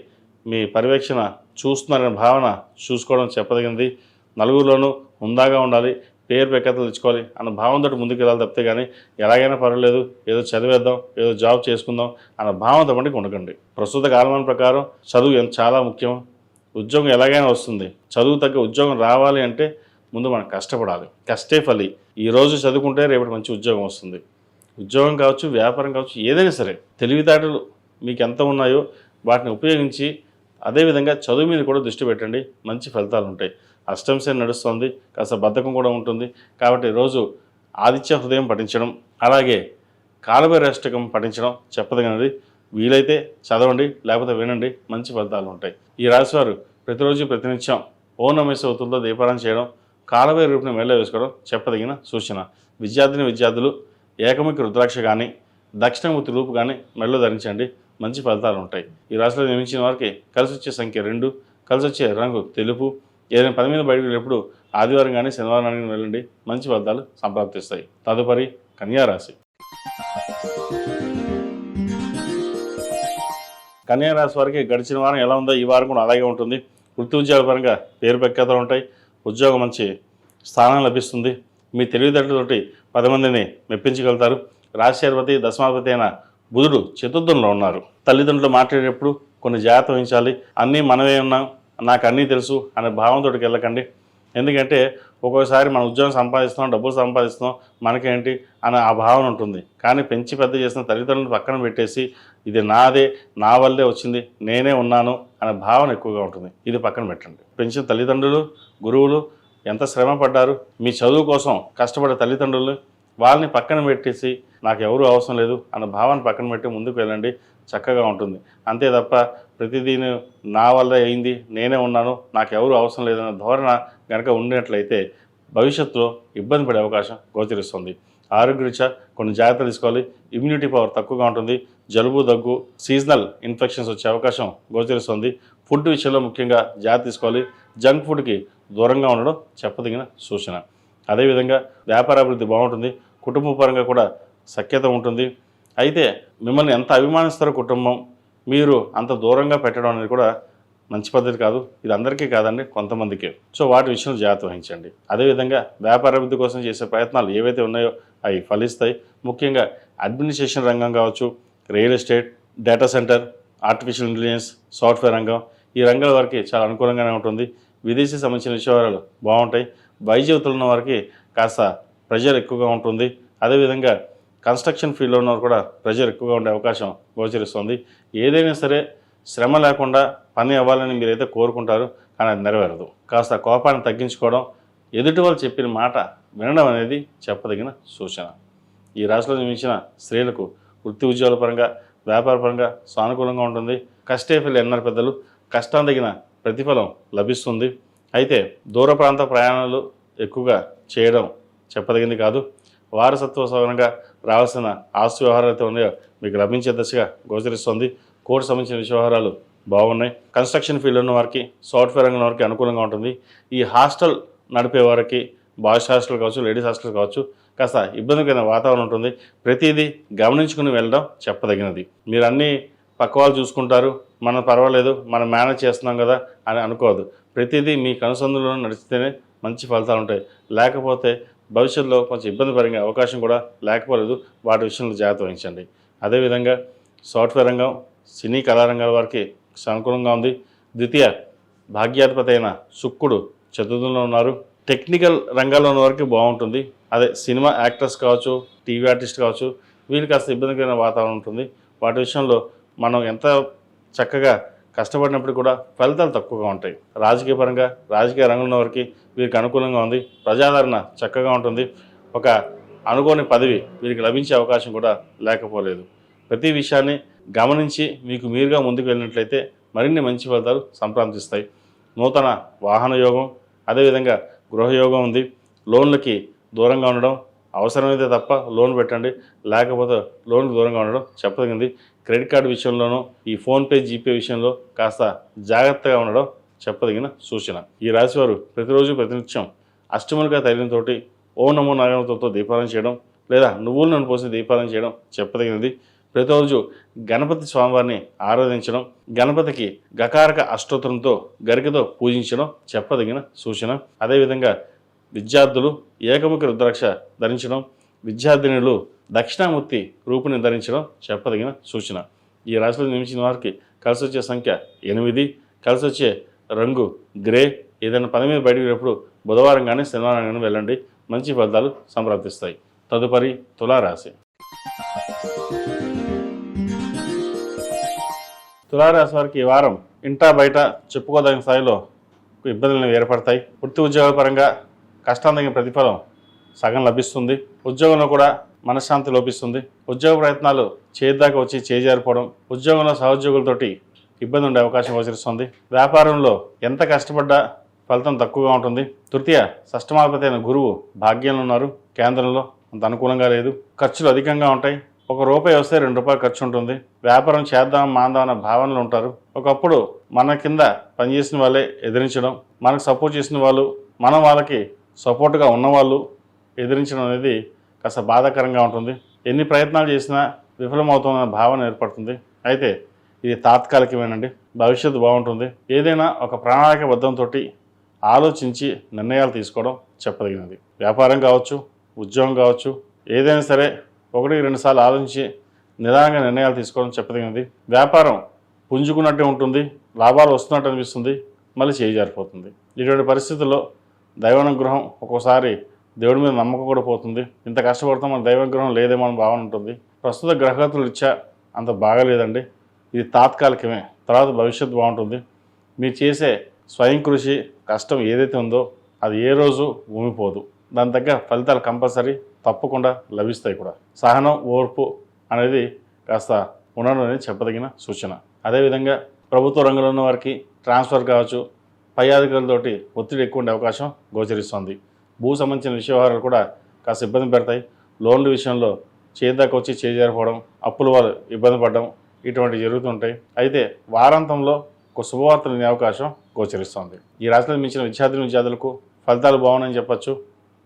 మీ పర్యవేక్షణ చూస్తున్నారనే భావన చూసుకోవడం చెప్పదగినది. నలుగురిలోనూ హుందాగా ఉండాలి, పేరు ప్రఖ్యాతలు తెచ్చుకోవాలి అన్న భావంతో ముందుకు వెళ్ళాలి తప్పితే కానీ ఎలాగైనా పర్వాలేదు, ఏదో చదివేద్దాం, ఏదో జాబ్ చేసుకుందాం అన్న భావంతో మటుకు ఉండకండి. ప్రస్తుత కాలమాన ప్రకారం చదువు చాలా ముఖ్యం. ఉద్యోగం ఎలాగైనా వస్తుంది. చదువు తగ్గ ఉద్యోగం రావాలి అంటే ముందు మనం కష్టపడాలి. కష్టే ఫలి. ఈరోజు చదువుకుంటే రేపటి మంచి ఉద్యోగం వస్తుంది. ఉద్యోగం కావచ్చు, వ్యాపారం కావచ్చు, ఏదైనా సరే తెలివితేటలు మీకు ఎంత ఉన్నాయో వాటిని ఉపయోగించి అదేవిధంగా చదువు మీద కూడా దృష్టి పెట్టండి. మంచి ఫలితాలు ఉంటాయి. అష్టంశని నడుస్తుంది, కాస్త బద్ధకం కూడా ఉంటుంది. కాబట్టి రోజు ఆదిత్య హృదయం పఠించడం, అలాగే కాలభైరవ అష్టకం పఠించడం చెప్పదగినది. వీలైతే చదవండి, లేకపోతే వినండి, మంచి ఫలితాలు ఉంటాయి. ఈ రాశివారు ప్రతిరోజు ప్రతినిత్యం ఓం నమః ఒత్తులతో దీపారాధన చేయడం, కాలభైరవ రూపుని మెల్ల వేసుకోవడం చెప్పదగిన సూచన. విద్యార్థులు ఏకముఖి రుద్రాక్ష కానీ దక్షిణమూర్తి రూపు కానీ మెడలో ధరించండి. మంచి ఫలితాలు ఉంటాయి. ఈ రాశిలో నిర్మించిన వారికి కలిసి వచ్చే సంఖ్య 2, కలిసి వచ్చే రంగు తెలుపు. ఏదైనా పని మీద బయటకు వెళ్ళినప్పుడు ఆదివారం కానీ శనివారం కానీ వెళ్ళండి. మంచి ఫలితాలు సంప్రాప్తిస్తాయి. తదుపరి కన్యారాశి. కన్యారాశి వారికి గడిచిన వారం ఎలా ఉందో ఈ వారం కూడా అలాగే ఉంటుంది. వృత్తి ఉద్యోగ పరంగా పేరు ప్రఖ్యాతలు ఉంటాయి. ఉద్యోగం మంచి స్థానం లభిస్తుంది. మీ తెలివితేటలతోటి 10 మందిని మెప్పించగలుగుతారు. రాశ్యాధిపతి దశమాధిపతి అయిన బుధుడు చతుర్థంలో ఉన్నారు. తల్లిదండ్రులు మాట్లాడేటప్పుడు కొన్ని జాగ్రత్త వహించాలి. అన్నీ మనమే ఉన్నాం, నాకు అన్నీ తెలుసు అనే భావంతో వెళ్ళకండి. ఎందుకంటే ఒక్కోసారి మన ఉద్యోగం సంపాదిస్తున్నాం, డబ్బులు సంపాదిస్తున్నాం, మనకేంటి అనే ఆ భావన ఉంటుంది. కానీ పెంచి పెద్ద చేసిన తల్లిదండ్రులను పక్కన పెట్టేసి ఇది నాదే, నా వల్లే వచ్చింది, నేనే ఉన్నాను అనే భావన ఎక్కువగా ఉంటుంది. ఇది పక్కన పెట్టండి. పెంచిన తల్లిదండ్రులు, గురువులు ఎంత శ్రమ పడ్డారు, మీ చదువు కోసం కష్టపడే తల్లిదండ్రులు, వాళ్ళని పక్కన పెట్టేసి నాకు ఎవరు అవసరం లేదు అన్న భావన పక్కన పెట్టి ముందుకు వెళ్ళండి. చక్కగా ఉంటుంది. అంతే తప్ప ప్రతిదీ నా వల్ల అయింది, నేనే ఉన్నాను, నాకు ఎవరు అవసరం లేదన్న ధోరణ కనుక ఉన్నట్లయితే భవిష్యత్తులో ఇబ్బంది పడే అవకాశం గోచరిస్తుంది. ఆరోగ్యరీత్యా కొన్ని జాగ్రత్తలు తీసుకోవాలి. ఇమ్యూనిటీ పవర్ తక్కువగా ఉంటుంది. జలుబు, దగ్గు, సీజనల్ ఇన్ఫెక్షన్స్ వచ్చే అవకాశం గోచరిస్తుంది. ఫుడ్ విషయంలో ముఖ్యంగా జాగ్రత్త తీసుకోవాలి. జంక్ ఫుడ్కి దూరంగా ఉండడం చెప్పదగిన సూచన. అదేవిధంగా వ్యాపార అభివృద్ధి బాగుంటుంది. కుటుంబ పరంగా కూడా సఖ్యత ఉంటుంది. అయితే మిమ్మల్ని ఎంత అభిమానిస్తారో కుటుంబం, మీరు అంత దూరంగా పెట్టడం అనేది కూడా మంచి పద్ధతి కాదు. ఇది అందరికీ కాదండి, కొంతమందికే. సో వాటి విషయంలో జాగ్రత్త వహించండి. అదేవిధంగా వ్యాపార అభివృద్ధి కోసం చేసే ప్రయత్నాలు ఏవైతే ఉన్నాయో అవి ఫలిస్తాయి. ముఖ్యంగా అడ్మినిస్ట్రేషన్ రంగం కావచ్చు, real estate, data centre, artificial intelligence, software రంగం, ఈ రంగాల వారికి చాలా అనుకూలంగానే ఉంటుంది. విదేశీ సంబంధించిన విషయాలు బాగుంటాయి. వైద్యులు ఉన్న వారికి కాస్త ప్రెషర్ ఎక్కువగా ఉంటుంది. అదేవిధంగా కన్స్ట్రక్షన్ ఫీల్డ్లో ఉన్నవారు కూడా ప్రెషర్ ఎక్కువగా ఉండే అవకాశం గోచరిస్తుంది. ఏదైనా సరే శ్రమ లేకుండా పని అవ్వాలని మీరైతే కోరుకుంటారు, కానీ అది నెరవేరదు. కాస్త కోపాన్ని తగ్గించుకోవడం, ఎదుటి వాళ్ళు చెప్పిన మాట వినడం అనేది చెప్పదగిన సూచన. ఈ రాశిలో జన్మించిన స్త్రీలకు వృత్తి ఉద్యోగాల పరంగా, వ్యాపార పరంగా సానుకూలంగా ఉంటుంది. కష్టే ఫలి అన్నారు పెద్దలు, కష్టం తగిన ప్రతిఫలం లభిస్తుంది. అయితే దూర ప్రాంత ప్రయాణాలు ఎక్కువగా చేయడం చెప్పదగింది కాదు. వారసత్వ సవరణగా రావాల్సిన ఆస్తి వ్యవహారాలు అయితే ఉన్నాయో మీకు లభించే దశగా గోచరిస్తుంది. కోర్టు సంబంధించిన వ్యవహారాలు బాగున్నాయి. కన్స్ట్రక్షన్ ఫీల్డ్ ఉన్న వారికి, సాఫ్ట్వేర్ రంగం వారికి అనుకూలంగా ఉంటుంది. ఈ హాస్టల్ నడిపే వారికి, బాయ్స్ హాస్టల్ కావచ్చు, లేడీస్ హాస్టల్ కావచ్చు, కాస్త ఇబ్బందికరమైన వాతావరణం ఉంటుంది. ప్రతిదీ గమనించుకుని వెళ్ళడం చెప్పదగినది. మీరు అన్నీ పక్క వాళ్ళు చూసుకుంటారు, మనం పర్వాలేదు, మనం మేనేజ్ చేస్తున్నాం కదా అని అనుకోవద్దు. ప్రతిదీ మీ కనుసందులో నడిస్తేనే మంచి ఫలితాలు ఉంటాయి. లేకపోతే భవిష్యత్తులో కొంచెం ఇబ్బంది పడే అవకాశం కూడా లేకపోలేదు. వాటి విషయంలో జాగ్రత్త వహించండి. అదేవిధంగా సాఫ్ట్వేర్ రంగం, సినీ కళారంగాల వారికి సానుకూలంగా ఉంది. ద్వితీయ భాగ్యాధిపతి అయిన శుక్రుడు చతుర్థంలో ఉన్నారు. టెక్నికల్ రంగాల్లో ఉన్న వారికి బాగుంటుంది. అదే సినిమా యాక్టర్స్ కావచ్చు, టీవీ ఆర్టిస్ట్ కావచ్చు, వీళ్ళు కాస్త ఇబ్బందికరమైన వాతావరణం ఉంటుంది. వాటి విషయంలో మనం ఎంత చక్కగా కష్టపడినప్పుడు కూడా ఫలితాలు తక్కువగా ఉంటాయి. రాజకీయ పరంగా, రాజకీయ రంగంలో ఉన్న వారికి వీరికి అనుకూలంగా ఉంది. ప్రజాదరణ చక్కగా ఉంటుంది. ఒక అనుకోని పదవి వీరికి లభించే అవకాశం కూడా లేకపోలేదు. ప్రతి విషయాన్ని గమనించి మీకు మీరుగా ముందుకు వెళ్ళినట్లయితే మరిన్ని మంచి ఫలితాలు సంప్రాప్తిస్తాయి. నూతన వాహన యోగం, అదేవిధంగా గృహయోగం ఉంది. లోన్లకి దూరంగా ఉండడం, అవసరమైతే తప్ప లోన్ పెట్టండి, లేకపోతే లోన్కి దూరంగా ఉండడం చెప్పదగింది. క్రెడిట్ కార్డు విషయంలోనూ, ఈ ఫోన్పే, జీపే విషయంలో కాస్త జాగ్రత్తగా ఉండడం చెప్పదగిన సూచన. ఈ రాశివారు ప్రతిరోజు ప్రతినిత్యం అష్టములుగా తైలంతో ఓం నమో నారాయణతో దీపాలన చేయడం, లేదా నువ్వుల నూనె పోసి దీపాలన చేయడం చెప్పదగినది. ప్రతిరోజు గణపతి స్వామివారిని ఆరాధించడం, గణపతికి గకారక అష్టోత్తరంతో గరికతో పూజించడం చెప్పదగిన సూచన. అదేవిధంగా విద్యార్థులు ఏకముఖి రుద్రాక్ష ధరించడం, విద్యార్థినులు దక్షిణామూర్తి రూపుని ధరించడం చెప్పదగిన సూచన. ఈ రాశిలో జన్మించిన వారికి కలిసి వచ్చే సంఖ్య 8, కలిసి వచ్చే రంగు గ్రే. ఏదైనా పని మీద బయటకు వెళ్ళినప్పుడు బుధవారం కానీ శనివారం కానీ వెళ్ళండి, మంచి ఫలితాలు సంప్రాప్తిస్తాయి. తదుపరి తులారాశి. తులారాశి వారికి ఈ వారం ఇంటా బయట చెప్పుకోదగిన స్థాయిలో ఇబ్బందులు ఏర్పడతాయి. వృత్తి ఉద్యోగాల పరంగా కష్టం తగిన ప్రతిఫలం సగం లభిస్తుంది. ఉద్యోగంలో కూడా మనశ్శాంతి లోపిస్తుంది. ఉద్యోగ ప్రయత్నాలు చేద్దాకా వచ్చి చేజారిపోవడం, ఉద్యోగంలో సహోద్యోగులతోటి ఇబ్బంది ఉండే అవకాశం గోచరిస్తుంది. వ్యాపారంలో ఎంత కష్టపడ్డా ఫలితం తక్కువగా ఉంటుంది. తృతీయ షష్టమాధిపతి అయిన గురువు భాగ్యంలో ఉన్నారు. కేంద్రంలో అంత అనుకూలంగా లేదు. ఖర్చులు అధికంగా ఉంటాయి. ₹1 వస్తే ₹2 ఖర్చు ఉంటుంది. వ్యాపారం చేద్దాం మాందాం అన్న భావనలు ఉంటారు. ఒకప్పుడు మన కింద పనిచేసిన వాళ్ళే ఎదిరించడం, మనకు సపోర్ట్ చేసిన వాళ్ళు, మనం వాళ్ళకి సపోర్ట్గా ఉన్నవాళ్ళు ఎదిరించడం అనేది కాస్త బాధాకరంగా ఉంటుంది. ఎన్ని ప్రయత్నాలు చేసినా విఫలమవుతుందన్న భావన ఏర్పడుతుంది. అయితే ఇది తాత్కాలికమేనండి. భవిష్యత్తు బాగుంటుంది. ఏదైనా ఒక ప్రణాళికబద్ధంతో ఆలోచించి నిర్ణయాలు తీసుకోవడం చెప్పదగినది. వ్యాపారం కావచ్చు, ఉద్యోగం కావచ్చు, ఏదైనా సరే 1-2 సార్లు ఆలోచించి నిదానంగా నిర్ణయాలు తీసుకోవడం చెప్పదగినది. వ్యాపారం పుంజుకున్నట్టే ఉంటుంది, లాభాలు వస్తున్నట్టు అనిపిస్తుంది, మళ్ళీ చేజారిపోతుంది. ఇటువంటి పరిస్థితుల్లో దైవానుగ్రహం, ఒక్కోసారి దేవుడి మీద నమ్మకం కూడా పోతుంది. ఇంత కష్టపడతాం, మన దైవానుగ్రహం లేదేమో అని భావన ఉంటుంది. ప్రస్తుత గ్రహగతులు ఇచ్చా అంత బాగాలేదండి. ఇది తాత్కాలికమే, తర్వాత భవిష్యత్తు బాగుంటుంది. మీరు చేసే స్వయం కృషి, కష్టం ఏదైతే ఉందో అది ఏ రోజు ఊమిపోదు. దాని తగ్గ ఫలితాలు కంపల్సరీ తప్పకుండా లభిస్తాయి కూడా. సహనం, ఓర్పు అనేది కాస్త ఉండడం అనేది చెప్పదగిన సూచన. అదేవిధంగా ప్రభుత్వ రంగంలో ఉన్న వారికి ట్రాన్స్ఫర్ కావచ్చు, పై అధికారులతోటి ఒత్తిడి ఎక్కువ ఉండే అవకాశం గోచరిస్తుంది. భూ సంబంధించిన వ్యవహారాలు కూడా కాస్త ఇబ్బంది పెడతాయి. లోన్ల విషయంలో చేద్దాకా వచ్చి చేజారిపోవడం, అప్పుల వాళ్ళు ఇబ్బంది పడడం, ఇటువంటివి జరుగుతుంటాయి. అయితే వారాంతంలో ఒక శుభవార్తలు వినే అవకాశం గోచరిస్తుంది. ఈ రాశిలో మించిన విద్యార్థులకు ఫలితాలు బాగున్నాయని చెప్పచ్చు.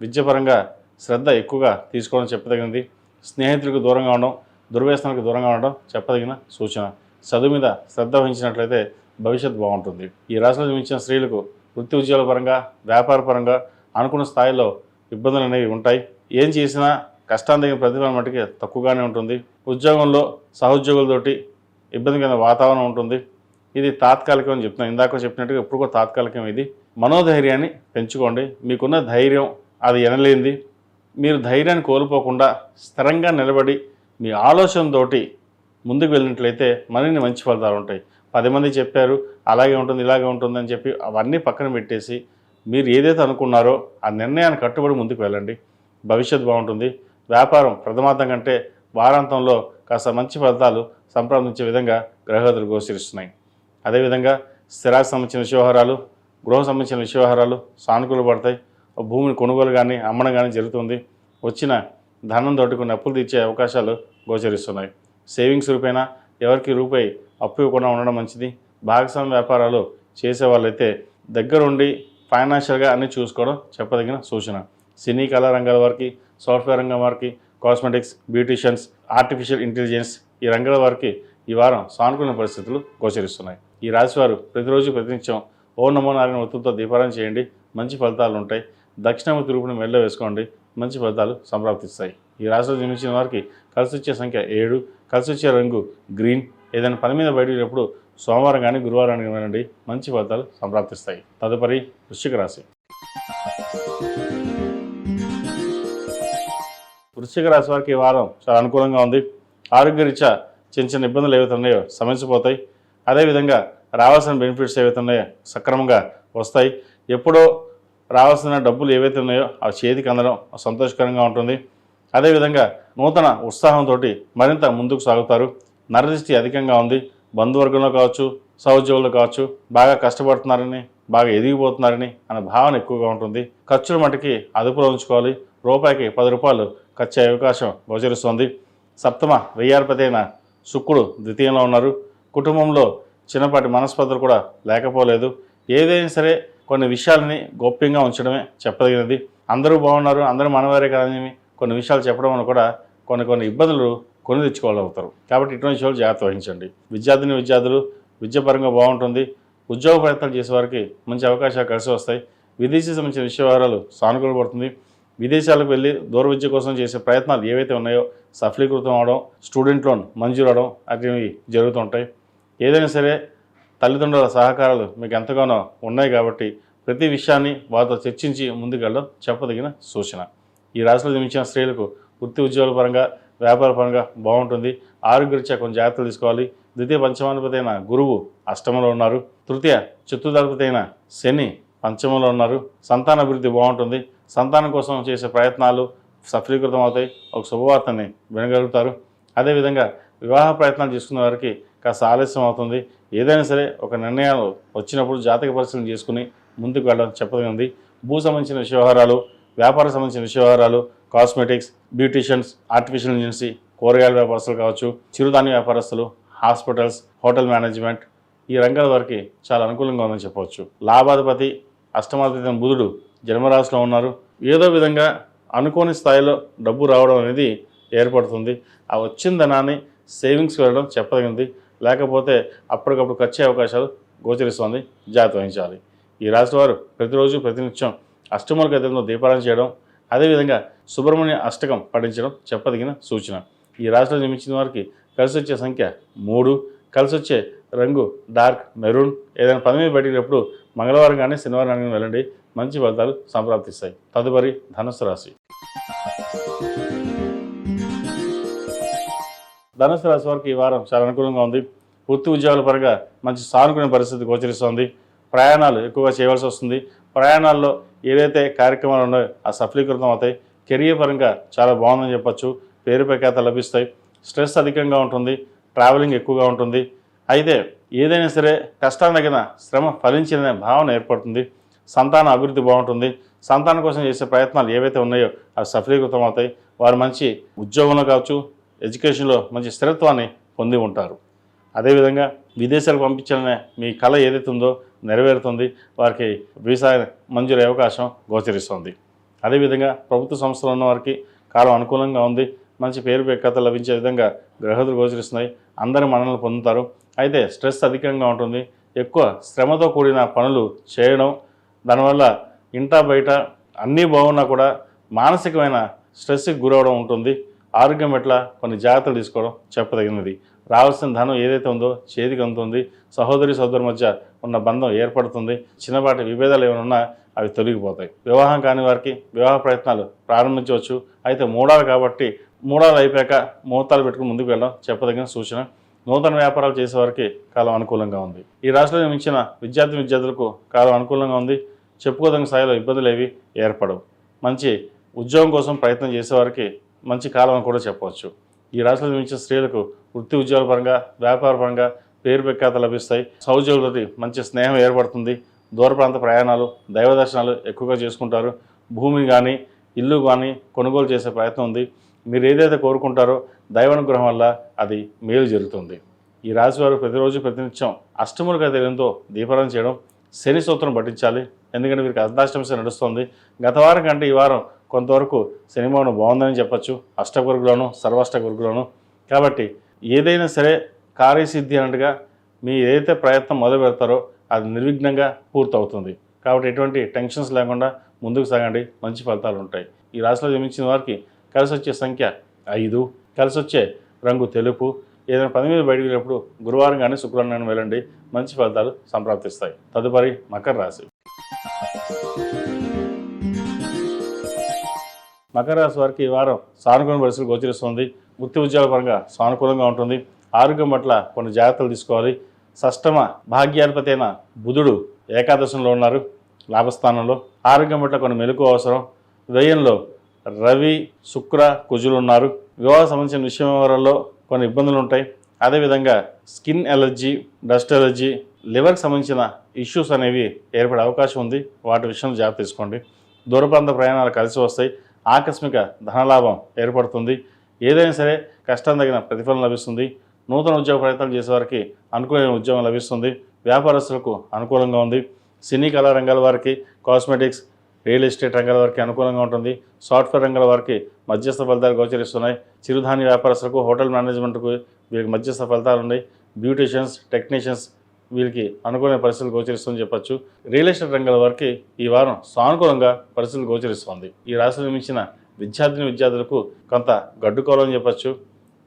విద్యాపరంగా శ్రద్ధ ఎక్కువగా తీసుకోవడం చెప్పదగినది. స్నేహితులకు దూరంగా ఉండడం, దుర్వ్యసనాలకు దూరంగా ఉండడం చెప్పదగిన సూచన. చదువు మీద శ్రద్ధ వహించినట్లయితే భవిష్యత్తు బాగుంటుంది. ఈ రాశిలో జన్మించిన స్త్రీలకు వృత్తి ఉద్యోగాల పరంగా, వ్యాపార పరంగా అనుకున్న స్థాయిలో ఇబ్బందులు అనేవి ఉంటాయి. ఏం చేసినా కష్టాన్ని తగిన ప్రతిఫలం మట్టుకి తక్కువగానే ఉంటుంది. ఉద్యోగంలో సహోద్యోగులతోటి ఇబ్బందికరమైన వాతావరణం ఉంటుంది. ఇది తాత్కాలికం అని చెప్తున్నాను. ఇందాక చెప్పినట్టుగా ఇప్పుడు కూడా తాత్కాలికం. ఇది మనోధైర్యాన్ని పెంచుకోండి. మీకున్న ధైర్యం అది ఎనలేనిది. మీరు ధైర్యాన్ని కోల్పోకుండా స్థిరంగా నిలబడి మీ ఆలోచనతోటి ముందుకు వెళ్ళినట్లయితే మరిన్ని మంచి ఫలితాలు ఉంటాయి. 10 మంది చెప్పారు అలాగే ఉంటుంది ఇలాగే ఉంటుంది అని చెప్పి అవన్నీ పక్కన పెట్టేసి మీరు ఏదైతే అనుకున్నారో ఆ నిర్ణయాన్ని కట్టుబడి ముందుకు వెళ్ళండి. భవిష్యత్తు బాగుంటుంది. వ్యాపారం ప్రథమార్థం కంటే వారాంతంలో కాస్త మంచి ఫలితాలు సంప్రాప్తించే విధంగా గ్రహగతులు గోచరిస్తున్నాయి. అదేవిధంగా స్థిరాస్తి సంబంధించిన వ్యవహారాలు, గృహ సంబంధించిన వ్యవహారాలు సానుకూల పడతాయి. భూమిని కొనుగోలు కానీ అమ్మడం కానీ జరుగుతుంది. వచ్చిన ధనం తోటి కొన్ని అప్పులు తీర్చే అవకాశాలు గోచరిస్తున్నాయి. సేవింగ్స్ రూపేణ ఎవరికి రూపాయి అప్పు ఇవ్వకుండా ఉండడం మంచిది. భాగస్వామ్య వ్యాపారాలు చేసే వాళ్ళైతే దగ్గరుండి ఫైనాన్షియల్గా అన్నీ చూసుకోవడం చెప్పదగిన సూచన. సినీ కళా రంగాల వారికి, సాఫ్ట్వేర్ రంగం వారికి, కాస్మెటిక్స్, బ్యూటీషియన్స్, ఆర్టిఫిషియల్ ఇంటెలిజెన్స్ ఈ రంగాల వారికి ఈ వారం సానుకూల పరిస్థితులు గోచరిస్తున్నాయి. ఈ రాశివారు ప్రతిరోజు ప్రతినిత్యం ఓ నమో నారాయణ ఒత్తులతో దీపారాధన చేయండి, మంచి ఫలితాలు ఉంటాయి. దక్షిణామూర్తి రూపుని మెల్ల వేసుకోండి, మంచి ఫలితాలు సంప్రాప్తిస్తాయి. ఈ రాశిలో జన్మించిన వారికి కలిసి వచ్చే సంఖ్య 7, కలిసి వచ్చే రంగు గ్రీన్. ఏదైనా పని మీద బయటకు వెళ్ళినప్పుడు సోమవారం కానీ గురువారం కానీ వెళ్ళండి, మంచి ఫలితాలు సంప్రాప్తిస్తాయి. తదుపరి వృశ్చిక రాశి. వృశ్చిక రాశి వారికి ఈ వారం చాలా అనుకూలంగా ఉంది. ఆరోగ్యరీత్యా చిన్న చిన్న ఇబ్బందులు ఏవైతే ఉన్నాయో సమస్యపోతాయి. అదేవిధంగా రావాల్సిన బెనిఫిట్స్ ఏవైతే ఉన్నాయో సక్రమంగా వస్తాయి. ఎప్పుడో రావాల్సిన డబ్బులు ఏవైతే ఉన్నాయో అవి చేతికి అందడం సంతోషకరంగా ఉంటుంది. అదేవిధంగా నూతన ఉత్సాహంతో మరింత ముందుకు సాగుతారు. నరదృష్టి అధికంగా ఉంది. బంధువర్గంలో కావచ్చు, సహోద్యోగులు కావచ్చు, బాగా కష్టపడుతున్నారని, బాగా ఎదిగిపోతున్నారని అనే భావన ఎక్కువగా ఉంటుంది. ఖర్చుల మటుకి అదుపులో ఉంచుకోవాలి. రూపాయికి 10 రూపాయలు ఖర్చు అయ్యే అవకాశం గోచరిస్తుంది. సప్తమ వ్యయాధిపతి అయిన శుక్రుడు ద్వితీయంలో ఉన్నారు. కుటుంబంలో చిన్నపాటి మనస్పర్ధలు కూడా లేకపోలేదు. ఏదైనా సరే కొన్ని విషయాలని గోప్యంగా ఉంచడమే చెప్పదగినది. అందరూ బాగున్నారు, అందరూ మనవారే కానీ కొన్ని విషయాలు చెప్పడం వల్ల కూడా కొన్ని ఇబ్బందులు కొని తెచ్చుకోవాలవుతారు. కాబట్టి ఇటువంటి విషయాలు జాగ్రత్త వహించండి. విద్యార్థులు విద్యాపరంగా బాగుంటుంది. ఉద్యోగ ప్రయత్నాలు చేసేవారికి మంచి అవకాశాలు కలిసి వస్తాయి. విదేశీ సంబంధించిన వ్యవహారాలు సానుకూల పడుతుంది. విదేశాలకు వెళ్ళి దూర విద్య కోసం చేసే ప్రయత్నాలు ఏవైతే ఉన్నాయో సఫలీకృతం అవడం, స్టూడెంట్ లోన్ మంజూరు అవడం అటువంటివి జరుగుతుంటాయి. ఏదైనా సరే తల్లిదండ్రుల సహకారాలు మీకు ఎంతగానో ఉన్నాయి కాబట్టి ప్రతి విషయాన్ని వారితో చర్చించి ముందుకెళ్ళడం చెప్పదగిన సూచన. ఈ రాశిలో జన్మించిన స్త్రీలకు వృత్తి ఉద్యోగాల పరంగా, వ్యాపార పరంగా బాగుంటుంది. ఆరోగ్యరీత్యా కొంచెం జాగ్రత్తలు తీసుకోవాలి. ద్వితీయ పంచమాధిపతి అయిన గురువు అష్టమంలో ఉన్నారు. తృతీయ చతుర్థాధిపతి అయిన శని పంచమంలో ఉన్నారు. సంతాన అభివృద్ధి బాగుంటుంది. సంతానం కోసం చేసే ప్రయత్నాలు సఫలీకృతం అవుతాయి. ఒక శుభవార్తని వినగలుగుతారు. అదేవిధంగా వివాహ ప్రయత్నాలు చేసుకునే వారికి కాస్త ఆలస్యం అవుతుంది. ఏదైనా సరే ఒక నిర్ణయాలు వచ్చినప్పుడు జాతక పరిశీలన చేసుకుని ముందుకు వెళ్ళడం చెప్పదగినది. భూ సంబంధించిన వ్యవహారాలు, వ్యాపార సంబంధించిన వ్యవహారాలు, కాస్మెటిక్స్, బ్యూటీషియన్స్, ఆర్టిఫిషియల్ ఇంటెలిజెన్స్, కూరగాయల వ్యాపారస్తులు కావచ్చు, చిరుధాన్య వ్యాపారస్తులు, హాస్పిటల్స్, హోటల్ మేనేజ్మెంట్ ఈ రంగాల వారికి చాలా అనుకూలంగా ఉందని చెప్పవచ్చు. లాభాధిపతి అష్టమాధిపతి బుధుడు జన్మరాశిలో ఉన్నారు. ఏదో విధంగా అనుకోని స్థాయిలో డబ్బు రావడం అనేది ఏర్పడుతుంది. ఆ వచ్చిన ధనాన్ని సేవింగ్స్కి వెళ్ళడం చెప్పదగినది. లేకపోతే అప్పటికప్పుడు ఖర్చు అవకాశాలు గోచరిస్తుంది. జాగ్రత్త వహించాలి. ఈ రాశి వారు ప్రతిరోజు ప్రతినిత్యం అష్టముల గదులతో దీపారాధన చేయడం, అదేవిధంగా సుబ్రహ్మణ్య అష్టకం పఠించడం చెప్పదగిన సూచన. ఈ రాశిలో జన్మించిన వారికి కలిసి వచ్చే సంఖ్య 3, కలిసి వచ్చే రంగు డార్క్ మెరూన్. ఏదైనా పని మీద బయటికినప్పుడు మంగళవారం కానీ శనివారం కానీ వెళ్ళండి, మంచి ఫలితాలు సంప్రాప్తిస్తాయి. తదుపరి ధనుస్సు రాశి. ధనుస్సు రాశి వారికి ఈ వారం చాలా అనుకూలంగా ఉంది. వృత్తి ఉద్యోగాల పరంగా మంచి సానుకూల పరిస్థితి గోచరిస్తోంది. ప్రయాణాలు ఎక్కువగా చేయవలసి వస్తుంది. ప్రయాణాల్లో ఏదైతే కార్యక్రమాలు ఉన్నాయో ఆ సఫలీకృతం అవుతాయి. కెరియర్ పరంగా చాలా బాగుందని చెప్పచ్చు. పేరు ప్రఖ్యాతలు లభిస్తాయి. స్ట్రెస్ అధికంగా ఉంటుంది. ట్రావెలింగ్ ఎక్కువగా ఉంటుంది. అయితే ఏదైనా సరే కష్టాన్ని తగిన శ్రమ ఫలించిన భావన ఏర్పడుతుంది. సంతాన అభివృద్ధి బాగుంటుంది. సంతానం కోసం చేసే ప్రయత్నాలు ఏవైతే ఉన్నాయో అవి సఫలీకృతం అవుతాయి. వారు మంచి ఉద్యోగంలో కావచ్చు, ఎడ్యుకేషన్లో మంచి స్థిరత్వాన్ని పొంది ఉంటారు. అదేవిధంగా విదేశాలకు పంపించాలనే మీ కళ ఏదైతే ఉందో నెరవేరుతుంది. వారికి వీసా మంజూరు అవకాశం గోచరిస్తుంది. అదేవిధంగా ప్రభుత్వ సంస్థలు ఉన్న వారికి కాలం అనుకూలంగా ఉంది. మంచి పేరు ప్రఖ్యాతలు లభించే విధంగా గ్రహతులు గోచరిస్తున్నాయి. అందరి మన్ననలు పొందుతారు. అయితే స్ట్రెస్ అధికంగా ఉంటుంది. ఎక్కువ శ్రమతో కూడిన పనులు చేయడం, దానివల్ల ఇంటా బయట అన్నీ బాగున్నా కూడా మానసికమైన స్ట్రెస్కి గురవడం ఉంటుంది. ఆరోగ్యం పట్ల కొన్ని జాగ్రత్తలు తీసుకోవడం చెప్పదగినది. రావాల్సిన ధనం ఏదైతే ఉందో చేతికి అందుతుంది. సహోదరి సోదరు మధ్య ఉన్న బంధం ఏర్పడుతుంది. చిన్నపాటి విభేదాలు ఏమైనా ఉన్నా అవి తొలగిపోతాయి. వివాహం కాని వారికి వివాహ ప్రయత్నాలు ప్రారంభించవచ్చు. అయితే మూడాలు కాబట్టి మూడాలు అయిపోయాక ముహూర్తాలు పెట్టుకుని ముందుకు వెళ్ళడం చెప్పదగిన సూచన. నూతన వ్యాపారాలు చేసేవారికి కాలం అనుకూలంగా ఉంది. ఈ రాశిలో జన్మించిన విద్యార్థులకు కాలం అనుకూలంగా ఉంది. చెప్పుకోదగిన స్థాయిలో ఇబ్బందులు ఏవి ఏర్పడవు. మంచి ఉద్యోగం కోసం ప్రయత్నం చేసేవారికి మంచి కాలం అని కూడా చెప్పవచ్చు. ఈ రాశిలో జన్మించిన స్త్రీలకు వృత్తి ఉద్యోగాల పరంగా వ్యాపార పరంగా పేరు ప్రఖ్యాత లభిస్తాయి. సహోద్యోగులతో మంచి స్నేహం ఏర్పడుతుంది. దూర ప్రాంత ప్రయాణాలు దైవ దర్శనాలు ఎక్కువగా చేసుకుంటారు. భూమిని కానీ ఇల్లు కానీ కొనుగోలు చేసే ప్రయత్నం ఉంది. మీరు ఏదైతే కోరుకుంటారో దైవానుగ్రహం వల్ల అది మేలు జరుగుతుంది. ఈ రాశి వారు ప్రతిరోజు ప్రతినిత్యం అష్టములుగా తేలింతో దీపారాధన చేయడం, శని స్తోత్రం పఠించాలి. ఎందుకంటే వీరికి అర్ధాష్టమి శని నడుస్తుంది. గత వారం కంటే ఈ వారం కొంతవరకు శని భవనం బాగుందని చెప్పచ్చు. అష్టగురుగులోను సర్వాష్టగురుగులోను. కాబట్టి ఏదైనా సరే కార్యసిద్ధి అన్నట్టుగా మీ ఏదైతే ప్రయత్నం మొదలు పెడతారో అది నిర్విఘ్నంగా పూర్తవుతుంది. కాబట్టి ఎటువంటి టెన్షన్స్ లేకుండా ముందుకు సాగండి. మంచి ఫలితాలు ఉంటాయి. ఈ రాశిలో జన్మించిన వారికి కలిసి వచ్చే సంఖ్య 5, కలిసి వచ్చే రంగు తెలుపు. ఏదైనా పని మీద బయటకు వెళ్ళినప్పుడు గురువారం కానీ శుక్రవారం కానీ వెళ్ళండి. మంచి ఫలితాలు సంప్రాప్తిస్తాయి. తదుపరి మకర రాశి. మకర రాశి వారికి ఈ వారం సానుకూల పరిస్థితులు గోచరిస్తుంది. వృత్తి ఉద్యోగాల పరంగా సానుకూలంగా ఉంటుంది. ఆరోగ్యం పట్ల కొన్ని జాగ్రత్తలు తీసుకోవాలి. షష్టమ భాగ్యాధిపతి అయిన బుధుడు ఏకాదశంలో ఉన్నారు, లాభస్థానంలో. ఆరోగ్యం పట్ల కొన్ని మెలకు అవసరం. వ్యయంలో రవి శుక్ర కుజులు ఉన్నారు. వివాహ సంబంధించిన విషయంలో కొన్ని ఇబ్బందులు ఉంటాయి. అదేవిధంగా స్కిన్ ఎలర్జీ, డస్ట్ ఎలర్జీ, లివర్కి సంబంధించిన ఇష్యూస్ అనేవి ఏర్పడే అవకాశం ఉంది. వాటి విషయంలో జాగ్రత్త తీసుకోండి. దూర ప్రాంత ప్రయాణాలు కలిసి వస్తాయి. ఆకస్మిక ధనలాభం ఏర్పడుతుంది. ఏదైనా సరే కష్టం తగిన ప్రతిఫలం లభిస్తుంది. నూతన ఉద్యోగ ప్రయత్నాలు చేసేవారికి అనుకూలమైన ఉద్యోగం లభిస్తుంది. వ్యాపారస్తులకు అనుకూలంగా ఉంది. సినీ కళా రంగాల వారికి, కాస్మెటిక్స్, రియల్ ఎస్టేట్ రంగాల వారికి అనుకూలంగా ఉంటుంది. సాఫ్ట్వేర్ రంగాల వారికి మధ్యస్థ ఫలితాలు గోచరిస్తున్నాయి. చిరుధాన్య వ్యాపారస్తులకు, హోటల్ మేనేజ్మెంట్కు వీరికి మధ్యస్థ ఫలితాలు ఉన్నాయి. బ్యూటీషియన్స్, టెక్నీషియన్స్ వీరికి అనుకూలమైన పరిస్థితులు గోచరిస్తుందని చెప్పచ్చు. రియల్ ఎస్టేట్ రంగాల వారికి ఈ వారం సానుకూలంగా పరిస్థితులు గోచరిస్తుంది. ఈ రాశిలో నిర్మించిన విద్యార్థులకు కొంత గడ్డుకోవాలని చెప్పచ్చు.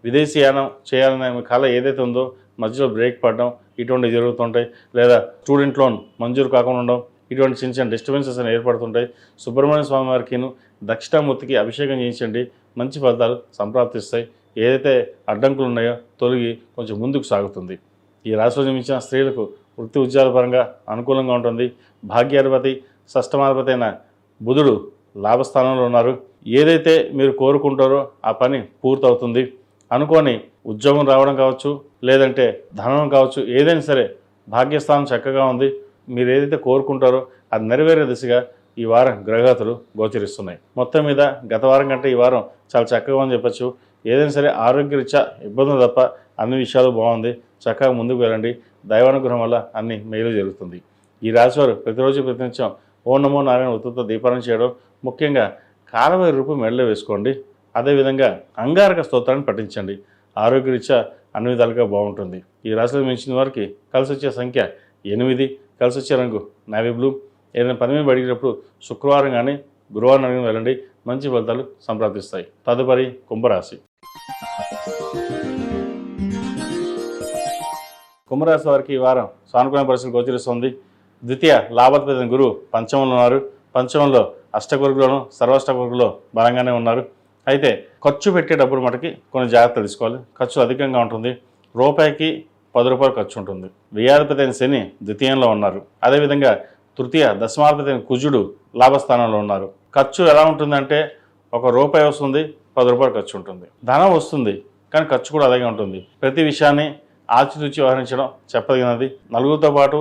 విదేశీయానం చేయాలనే కళ ఏదైతే ఉందో మధ్యలో బ్రేక్ పడడం ఇటువంటివి జరుగుతుంటాయి. లేదా స్టూడెంట్ లోన్ మంజూరు కాకుండా ఉండడం, ఇటువంటి చిన్న చిన్న డిస్టర్బెన్సెస్ అని ఏర్పడుతుంటాయి. సుబ్రహ్మణ్య స్వామి వారికిను దక్షిణామూర్తికి అభిషేకం చేయించండి. మంచి ఫలితాలు సంప్రాప్తిస్తాయి. ఏదైతే అడ్డంకులు ఉన్నాయో తొలగి కొంచెం ముందుకు సాగుతుంది. ఈ రాశిలో జన్మించిన స్త్రీలకు వృత్తి ఉద్యోగాల పరంగా అనుకూలంగా ఉంటుంది. భాగ్యాధిపతి షష్టమాధిపతి అయిన బుధుడు లాభస్థానంలో ఉన్నారు. ఏదైతే మీరు కోరుకుంటారో ఆ పని పూర్తవుతుంది. అనుకోని ఉద్యోగం రావడం కావచ్చు, లేదంటే ధనం కావచ్చు, ఏదైనా సరే భాగ్యస్థానం చక్కగా ఉంది. మీరు ఏదైతే కోరుకుంటారో అది నెరవేరే దిశగా ఈ వారం గ్రహగతులు గోచరిస్తున్నాయి. మొత్తం మీద గత వారం కంటే ఈ వారం చాలా చక్కగా అని చెప్పచ్చు. ఏదైనా సరే ఆరోగ్యరీత్యా ఇబ్బందులు తప్ప అన్ని విషయాలు బాగుంది. చక్కగా ముందుకు వెళ్ళండి. దైవానుగ్రహం వల్ల అన్ని మేలు జరుగుతుంది. ఈ రాశివారు ప్రతిరోజు ప్రతినిత్యం ఓం నమో నారాయణ ఉత్తుతో దీపారాధన చేయడం, ముఖ్యంగా కాలభైరవ రూపం మెడలో వేసుకోండి. అదేవిధంగా అంగారక స్తోత్రాన్ని పఠించండి. ఆరోగ్యరీత్యా అన్ని విధాలుగా బాగుంటుంది. ఈ రాశిలో మించిన వారికి కలిసి వచ్చే సంఖ్య 8, కలిసి వచ్చే రంగు నేవీ బ్లూ. ఏదైనా పని మీద అడిగినప్పుడు శుక్రవారం కానీ గురువారం అడిగిన వెళ్ళండి. మంచి ఫలితాలు సంప్రాప్తిస్తాయి. తదుపరి కుంభరాశి. కుంభరాశి వారికి ఈ వారం సానుకూల పరిస్థితులు గోచరిస్తుంది. ద్వితీయ లాభాధిపతి గురువు పంచమంలో ఉన్నారు. పంచమంలో అష్టగురుగులోను సర్వాష్టగురుగులో బలంగానే ఉన్నారు. అయితే ఖర్చు పెట్టేటప్పుడు మటుకి కొన్ని జాగ్రత్తలు తీసుకోవాలి. ఖర్చు అధికంగా ఉంటుంది. రూపాయికి 10 రూపాయలు ఖర్చు ఉంటుంది. వ్యయాధిపతి అయిన శని ద్వితీయంలో ఉన్నారు. అదేవిధంగా తృతీయ దశమాధిపతి అయిన కుజుడు లాభస్థానంలో ఉన్నారు. ఖర్చు ఎలా ఉంటుందంటే ₹1 వస్తుంది, 10 రూపాయలు ఖర్చు ఉంటుంది. ధనం వస్తుంది కానీ ఖర్చు కూడా అలాగే ఉంటుంది. ప్రతి విషయాన్ని ఆచితూచి వ్యవహరించడం చెప్పదగినది. నలుగురితో పాటు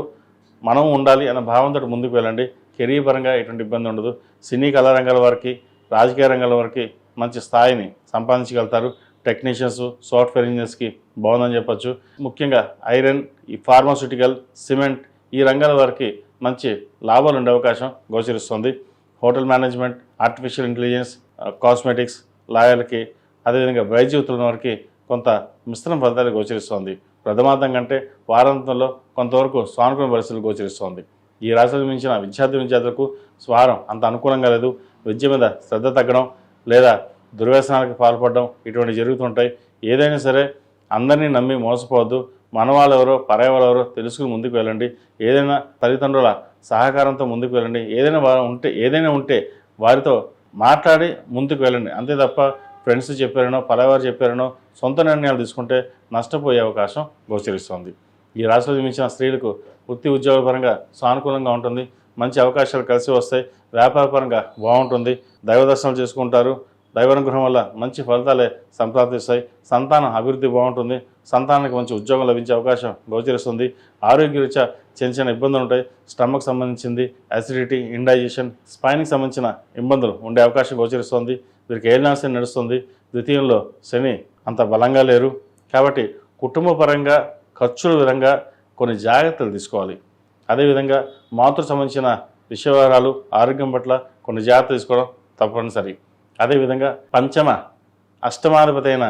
మనం ఉండాలి అనే భావంతో ముందుకు వెళ్ళండి. కెరీర్ పరంగా ఎటువంటి ఇబ్బంది ఉండదు. సినీ కళా రంగాల వారికి, రాజకీయ రంగాల వారికి మంచి స్థాయిని సంపాదించగలుగుతారు. టెక్నీషియన్స్, సాఫ్ట్వేర్ ఇంజనీర్స్కి బాగుందని చెప్పచ్చు. ముఖ్యంగా ఐరన్, ఈ ఫార్మాస్యూటికల్, సిమెంట్ ఈ రంగాల వారికి మంచి లాభాలు ఉండే అవకాశం గోచరిస్తుంది. Hotel management, artificial intelligence, cosmetics, లాయర్లకి, అదేవిధంగా వైద్యుతుల వారికి కొంత మిశ్రమ ఫలితాలు గోచరిస్తోంది. ప్రథమార్థం కంటే వారాంతంలో కొంతవరకు సానుకూల పరిస్థితులు గోచరిస్తోంది. ఈ రాశిలో మించిన విద్యార్థులకు వారం అంత అనుకూలంగా లేదు. విద్య మీద శ్రద్ధ తగ్గడం లేదా దుర్వ్యసనాలకు పాల్పడడం ఇటువంటివి జరుగుతుంటాయి. ఏదైనా సరే అందరినీ నమ్మి మోసపోవద్దు. మన వాళ్ళెవరో పరాయి వాళ్ళెవరో తెలుసుకుని ముందుకు వెళ్ళండి. ఏదైనా తల్లిదండ్రుల సహకారంతో ముందుకు వెళ్ళండి. ఏదైనా ఉంటే వారితో మాట్లాడి ముందుకు వెళ్ళండి. అంతే తప్ప ఫ్రెండ్స్ చెప్పారనో పలవారు చెప్పారనో సొంత నిర్ణయాలు తీసుకుంటే నష్టపోయే అవకాశం గోచరిస్తుంది. ఈ రాశిలో జన్మించిన స్త్రీలకు వృత్తి ఉద్యోగ పరంగా సానుకూలంగా ఉంటుంది. మంచి అవకాశాలు కలిసి వస్తాయి. వ్యాపార పరంగా బాగుంటుంది. దైవ దర్శనాలు చేసుకుంటారు. దైవానుగ్రహం వల్ల మంచి ఫలితాలే సంప్రాప్తిస్తాయి. సంతానం అభివృద్ధి బాగుంటుంది. సంతానానికి మంచి ఉద్యోగం లభించే అవకాశం గోచరిస్తుంది. ఆరోగ్యరీత్యా చిన్న ఇబ్బందులు ఉంటాయి. స్టమక్ సంబంధించింది, అసిడిటీ, ఇండైజెషన్, స్పైన్కి సంబంధించిన ఇబ్బందులు ఉండే అవకాశం గోచరిస్తుంది. వీరికి ఏలినాశని నడుస్తుంది. ద్వితీయంలో శని అంత బలంగా లేరు. కాబట్టి కుటుంబ పరంగా ఖర్చుల విధంగా కొన్ని జాగ్రత్తలు తీసుకోవాలి. అదేవిధంగా మాతృ సంబంధించిన విషయవారాలు ఆరోగ్యం పట్ల కొన్ని జాగ్రత్తలు తీసుకోవడం తప్పనిసరి. అదేవిధంగా పంచమ అష్టమాధిపతి అయిన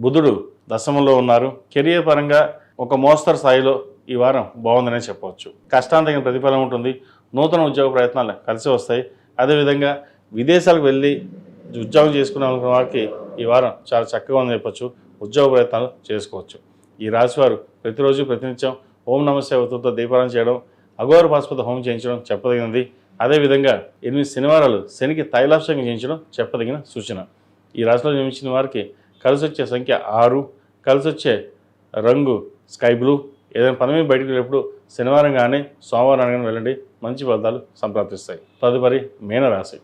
బుధుడు దశమంలో ఉన్నారు. కెరియర్ పరంగా ఒక మోస్తరు స్థాయిలో ఈ వారం బాగుందనే చెప్పవచ్చు. కష్టానికి తగిన ప్రతిఫలం ఉంటుంది. నూతన ఉద్యోగ ప్రయత్నాలు కలిసి వస్తాయి. అదేవిధంగా విదేశాలకు వెళ్ళి ఉద్యోగం చేసుకునే వారికి ఈ వారం చాలా చక్కగా ఉందని చెప్పచ్చు. ఉద్యోగ ప్రయత్నాలు చేసుకోవచ్చు. ఈ రాశివారు ప్రతిరోజు ప్రతినిత్యం ఓం నమస్తే వత్తుతో దీపారాధన చేయడం, అఘోర పాశుపత హోమం చేయించడం చెప్పదగినది. అదేవిధంగా 8 శనివారాలు శనికి తైలాభిషేకం చేయించడం చెప్పదగిన సూచన. ఈ రాశిలో జన్మించిన వారికి కలిసి వచ్చే సంఖ్య 6, కలిసి వచ్చే రంగు స్కై బ్లూ. ఏదైనా పని మీద బయటకు వెళ్ళేప్పుడు శనివారం కానీ సోమవారం కానీ వెళ్ళండి, మంచి ఫలితాలు సంప్రాప్తిస్తాయి. తదుపరి మీనరాశి.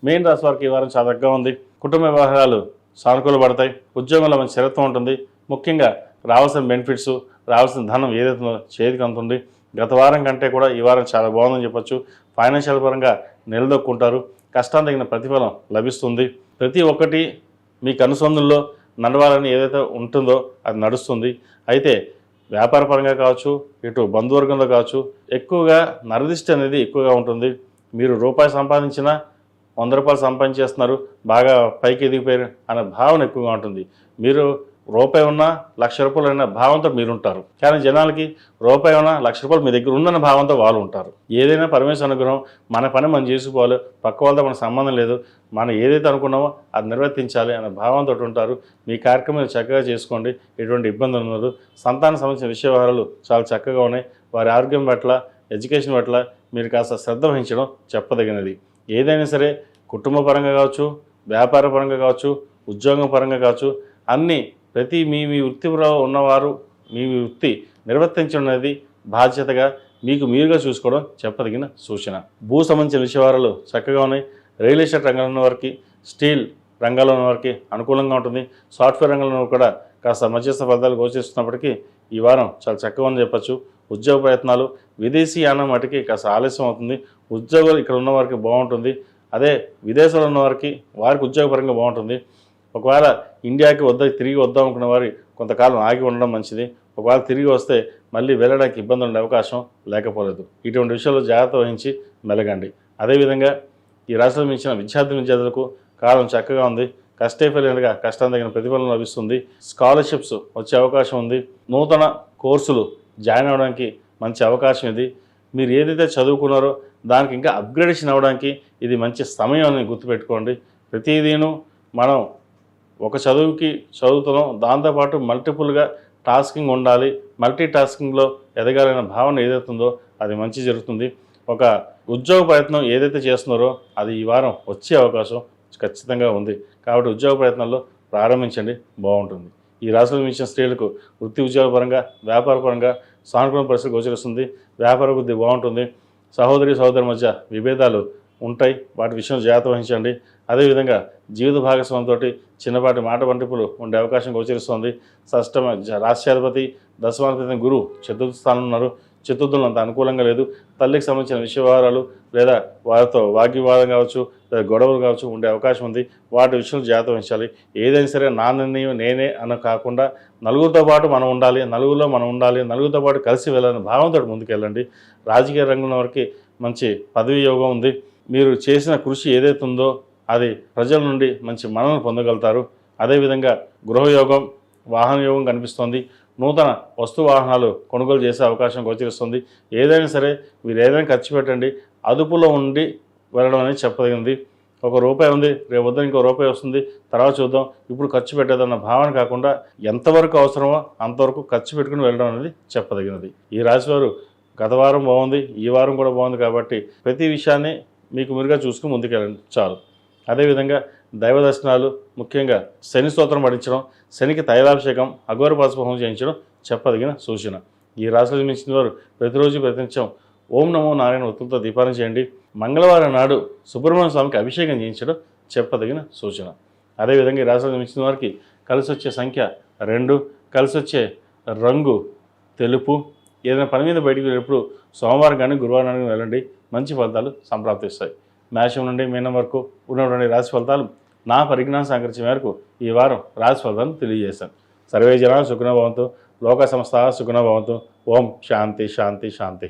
మీన రాశి వారికి ఈ వారం చాలా చక్కగా ఉంది. కుటుంబ వ్యవహారాలు సానుకూల పడతాయి. ఉద్యోగంలో మంచి స్థిరత్వం ఉంటుంది. ముఖ్యంగా రావాల్సిన బెనిఫిట్స్, రావాల్సిన ధనం ఏదైతే చేతికి అందుతుంది. గత వారం కంటే కూడా ఈ వారం చాలా బాగుందని చెప్పొచ్చు. ఫైనాన్షియల్ పరంగా నిలదొక్కుంటారు. కష్టానికి తగిన ప్రతిఫలం లభిస్తుంది. ప్రతి ఒక్కటి మీకు అనుసంధంలో నడవాలని ఏదైతే ఉంటుందో అది నడుస్తుంది. అయితే వ్యాపార పరంగా కావచ్చు, ఇటు బంధువర్గంలో కావచ్చు, ఎక్కువగా నరదిష్టి అనేది ఎక్కువగా ఉంటుంది. మీరు రూపాయి సంపాదించినా 100 రూపాయలు సంపాదించేస్తున్నారు, బాగా పైకి ఎదిగిపోయారు అనే భావన ఎక్కువగా ఉంటుంది. మీరు రూపాయి ఉన్నా 1,00,000 రూపాయలు అనే భావంతో మీరుంటారు. కానీ జనాలకి రూపాయి ఉన్నా 1,00,000 రూపాయలు మీ దగ్గర ఉందన్న భావంతో వాళ్ళు ఉంటారు. ఏదైనా పరమేశ్వర అనుగ్రహం, మన పని మనం చేసుకోవాలి, పక్క వాళ్ళతో మనకు సంబంధం లేదు, మనం ఏదైతే అనుకున్నామో అది నిర్వర్తించాలి అనే భావంతో ఉంటారు. మీ కార్యక్రమాలు చక్కగా చేసుకోండి, ఎటువంటి ఇబ్బందులు ఉన్నారు. సంతానం సంబంధించిన విషయ వ్యవహారాలు చాలా చక్కగా ఉన్నాయి. వారి ఆరోగ్యం పట్ల, ఎడ్యుకేషన్ పట్ల మీరు కాస్త శ్రద్ధ వహించడం చెప్పదగినది. ఏదైనా సరే కుటుంబ పరంగా కావచ్చు, వ్యాపార పరంగా కావచ్చు, ఉద్యోగం పరంగా కావచ్చు, అన్నీ ప్రతి మీ వృత్తిలో ఉన్నవారు మీ వృత్తి నిర్వర్తించున్నది బాధ్యతగా మీకు మీరుగా చూసుకోవడం చెప్పదగిన సూచన. భూ సంబంధించిన విషయవారాలు చక్కగా ఉన్నాయి. రియల్ ఎస్టేట్ రంగంలో ఉన్న వారికి, స్టీల్ రంగంలో ఉన్న వారికి అనుకూలంగా ఉంటుంది. సాఫ్ట్వేర్ రంగంలో కూడా కాస్త మధ్యస్థ ఫలితాలు గోచరిస్తున్నప్పటికీ ఈ వారం చాలా చక్కగా ఉందని చెప్పచ్చు. ఉద్యోగ ప్రయత్నాలు, విదేశీ యానం వాటికి కాస్త ఆలస్యం అవుతుంది. ఉద్యోగాలు ఇక్కడ ఉన్న వారికి బాగుంటుంది. అదే విదేశాల్లో ఉన్న వారికి ఉద్యోగపరంగా బాగుంటుంది. ఒకవేళ ఇండియాకి తిరిగి వద్దాం అనుకున్న వారి కొంతకాలం ఆగి ఉండడం మంచిది. ఒకవేళ తిరిగి వస్తే మళ్ళీ వెళ్ళడానికి ఇబ్బందులు ఉండే అవకాశం లేకపోలేదు. ఇటువంటి విషయాల్లో జాగ్రత్త వహించి మెలగండి. అదేవిధంగా ఈ రాష్ట్రంలో మించిన విద్యార్థులకు కాలం చక్కగా ఉంది. కష్టే ఫలితంగా కష్టం తగిన ప్రతిఫలం లభిస్తుంది. స్కాలర్షిప్స్ వచ్చే అవకాశం ఉంది. నూతన కోర్సులు జాయిన్ అవ్వడానికి మంచి అవకాశం ఇది. మీరు ఏదైతే చదువుకున్నారో దానికి ఇంకా అప్గ్రేడేషన్ అవ్వడానికి ఇది మంచి సమయం అని గుర్తుపెట్టుకోండి. ప్రతిదీను మనం ఒక చదువుకి చదువుతున్నాం, దాంతోపాటు మల్టిపుల్గా టాస్కింగ్ ఉండాలి. మల్టీ టాస్కింగ్లో ఎదగాలనే భావన ఏదైతుందో అది మంచి జరుగుతుంది. ఒక ఉద్యోగ ప్రయత్నం ఏదైతే చేస్తున్నారో అది ఈ వారం వచ్చే అవకాశం ఖచ్చితంగా ఉంది. కాబట్టి ఉద్యోగ ప్రయత్నాల్లో ప్రారంభించండి, బాగుంటుంది. ఈ రాశిలో మించిన స్త్రీలకు వృత్తి ఉద్యోగ పరంగా, వ్యాపార పరంగా సానుకూల పరిస్థితి గోచరిస్తుంది. వ్యాపార వృద్ధి బాగుంటుంది. సహోదరి మధ్య విభేదాలు ఉంటాయి, వాటి విషయం జాగ్రత్త వహించండి. అదేవిధంగా జీవిత భాగస్వామితో చిన్నపాటి మాట వంటిపులు ఉండే అవకాశం గోచరిస్తుంది. షష్టమ రాష్ట్రాధిపతి, దశమాధిపతి గురువు చతుర్థ స్థానంలో ఉన్నారు. చతుర్థులు అంత అనుకూలంగా లేదు. తల్లికి సంబంధించిన విషయ వ్యవహారాలు లేదా వారితో వాగ్వివాదం కావచ్చు, లేదా గొడవలు కావచ్చు ఉండే అవకాశం ఉంది. వాటి విషయంలో జాగ్రత్త వహించాలి. ఏదైనా సరే నా నిర్ణయం నేనే అని కాకుండా నలుగురితో పాటు మనం ఉండాలి, నలుగురిలో మనం ఉండాలి, నలుగురితో పాటు కలిసి వెళ్ళాలని భావంతో ముందుకెళ్ళండి. రాజకీయ రంగంలో వరకు మంచి పదవి యోగం ఉంది. మీరు చేసిన కృషి ఏదైతే ఉందో అది ప్రజల నుండి మంచి మన్ననలు పొందగలుగుతారు. అదేవిధంగా గృహయోగం, వాహన యోగం కనిపిస్తోంది. నూతన వస్తు వాహనాలు కొనుగోలు చేసే అవకాశం గోచరిస్తుంది. ఏదైనా సరే మీరు ఏదైనా ఖర్చు పెట్టండి, అదుపులో ఉండి వెళ్ళడం అనేది చెప్పదగింది. ఒక రూపాయి ఉంది, రేపు వద్ద ఇంకో రూపాయి వస్తుంది, తర్వాత చూద్దాం, ఇప్పుడు ఖర్చు పెట్టేదన్న భావన కాకుండా ఎంతవరకు అవసరమో అంతవరకు ఖర్చు పెట్టుకుని వెళ్ళడం అనేది చెప్పదగినది. ఈ రాశివారు గత వారం బాగుంది, ఈ వారం కూడా బాగుంది కాబట్టి ప్రతి విషయాన్ని మీకు మీరుగా చూసుకుని ముందుకెళ్ళండి చాలు. అదేవిధంగా దైవ దర్శనాలు, ముఖ్యంగా శని స్తోత్రం పఠించడం, శనికి తైలాభిషేకం, అఘోర పసుపు హోమం చేయించడం చెప్పదగిన సూచన. ఈ రాశిలో జన్మించిన వారు ప్రతిరోజు ప్రతినిత్యం ఓం నమో నారాయణ ఒత్తులతో దీపారం చేయండి. మంగళవారం నాడు సుబ్రహ్మణ్య స్వామికి అభిషేకం చేయించడం చెప్పదగిన సూచన. అదేవిధంగా ఈ రాశిలో జన్మించిన వారికి కలిసి వచ్చే సంఖ్య 2, కలిసి వచ్చే రంగు తెలుపు. ఏదైనా పని మీద బయటికి వెళ్ళినప్పుడు సోమవారం కానీ గురువారం కానీ వెళ్ళండి, మంచి ఫలితాలు సంప్రాప్తిస్తాయి. మేషం నుండి మీనం వరకు ఉన్నటువంటి రాశి ఫలితాలు నా పరిజ్ఞానం సహకరించే మేరకు ఈ వారం రాశి ఫలితాలను తెలియజేశాను. సర్వే జనా సుఖినో భవంతు, లోక సమస్త సుఖినో భవంతు. ఓం శాంతి శాంతి శాంతి.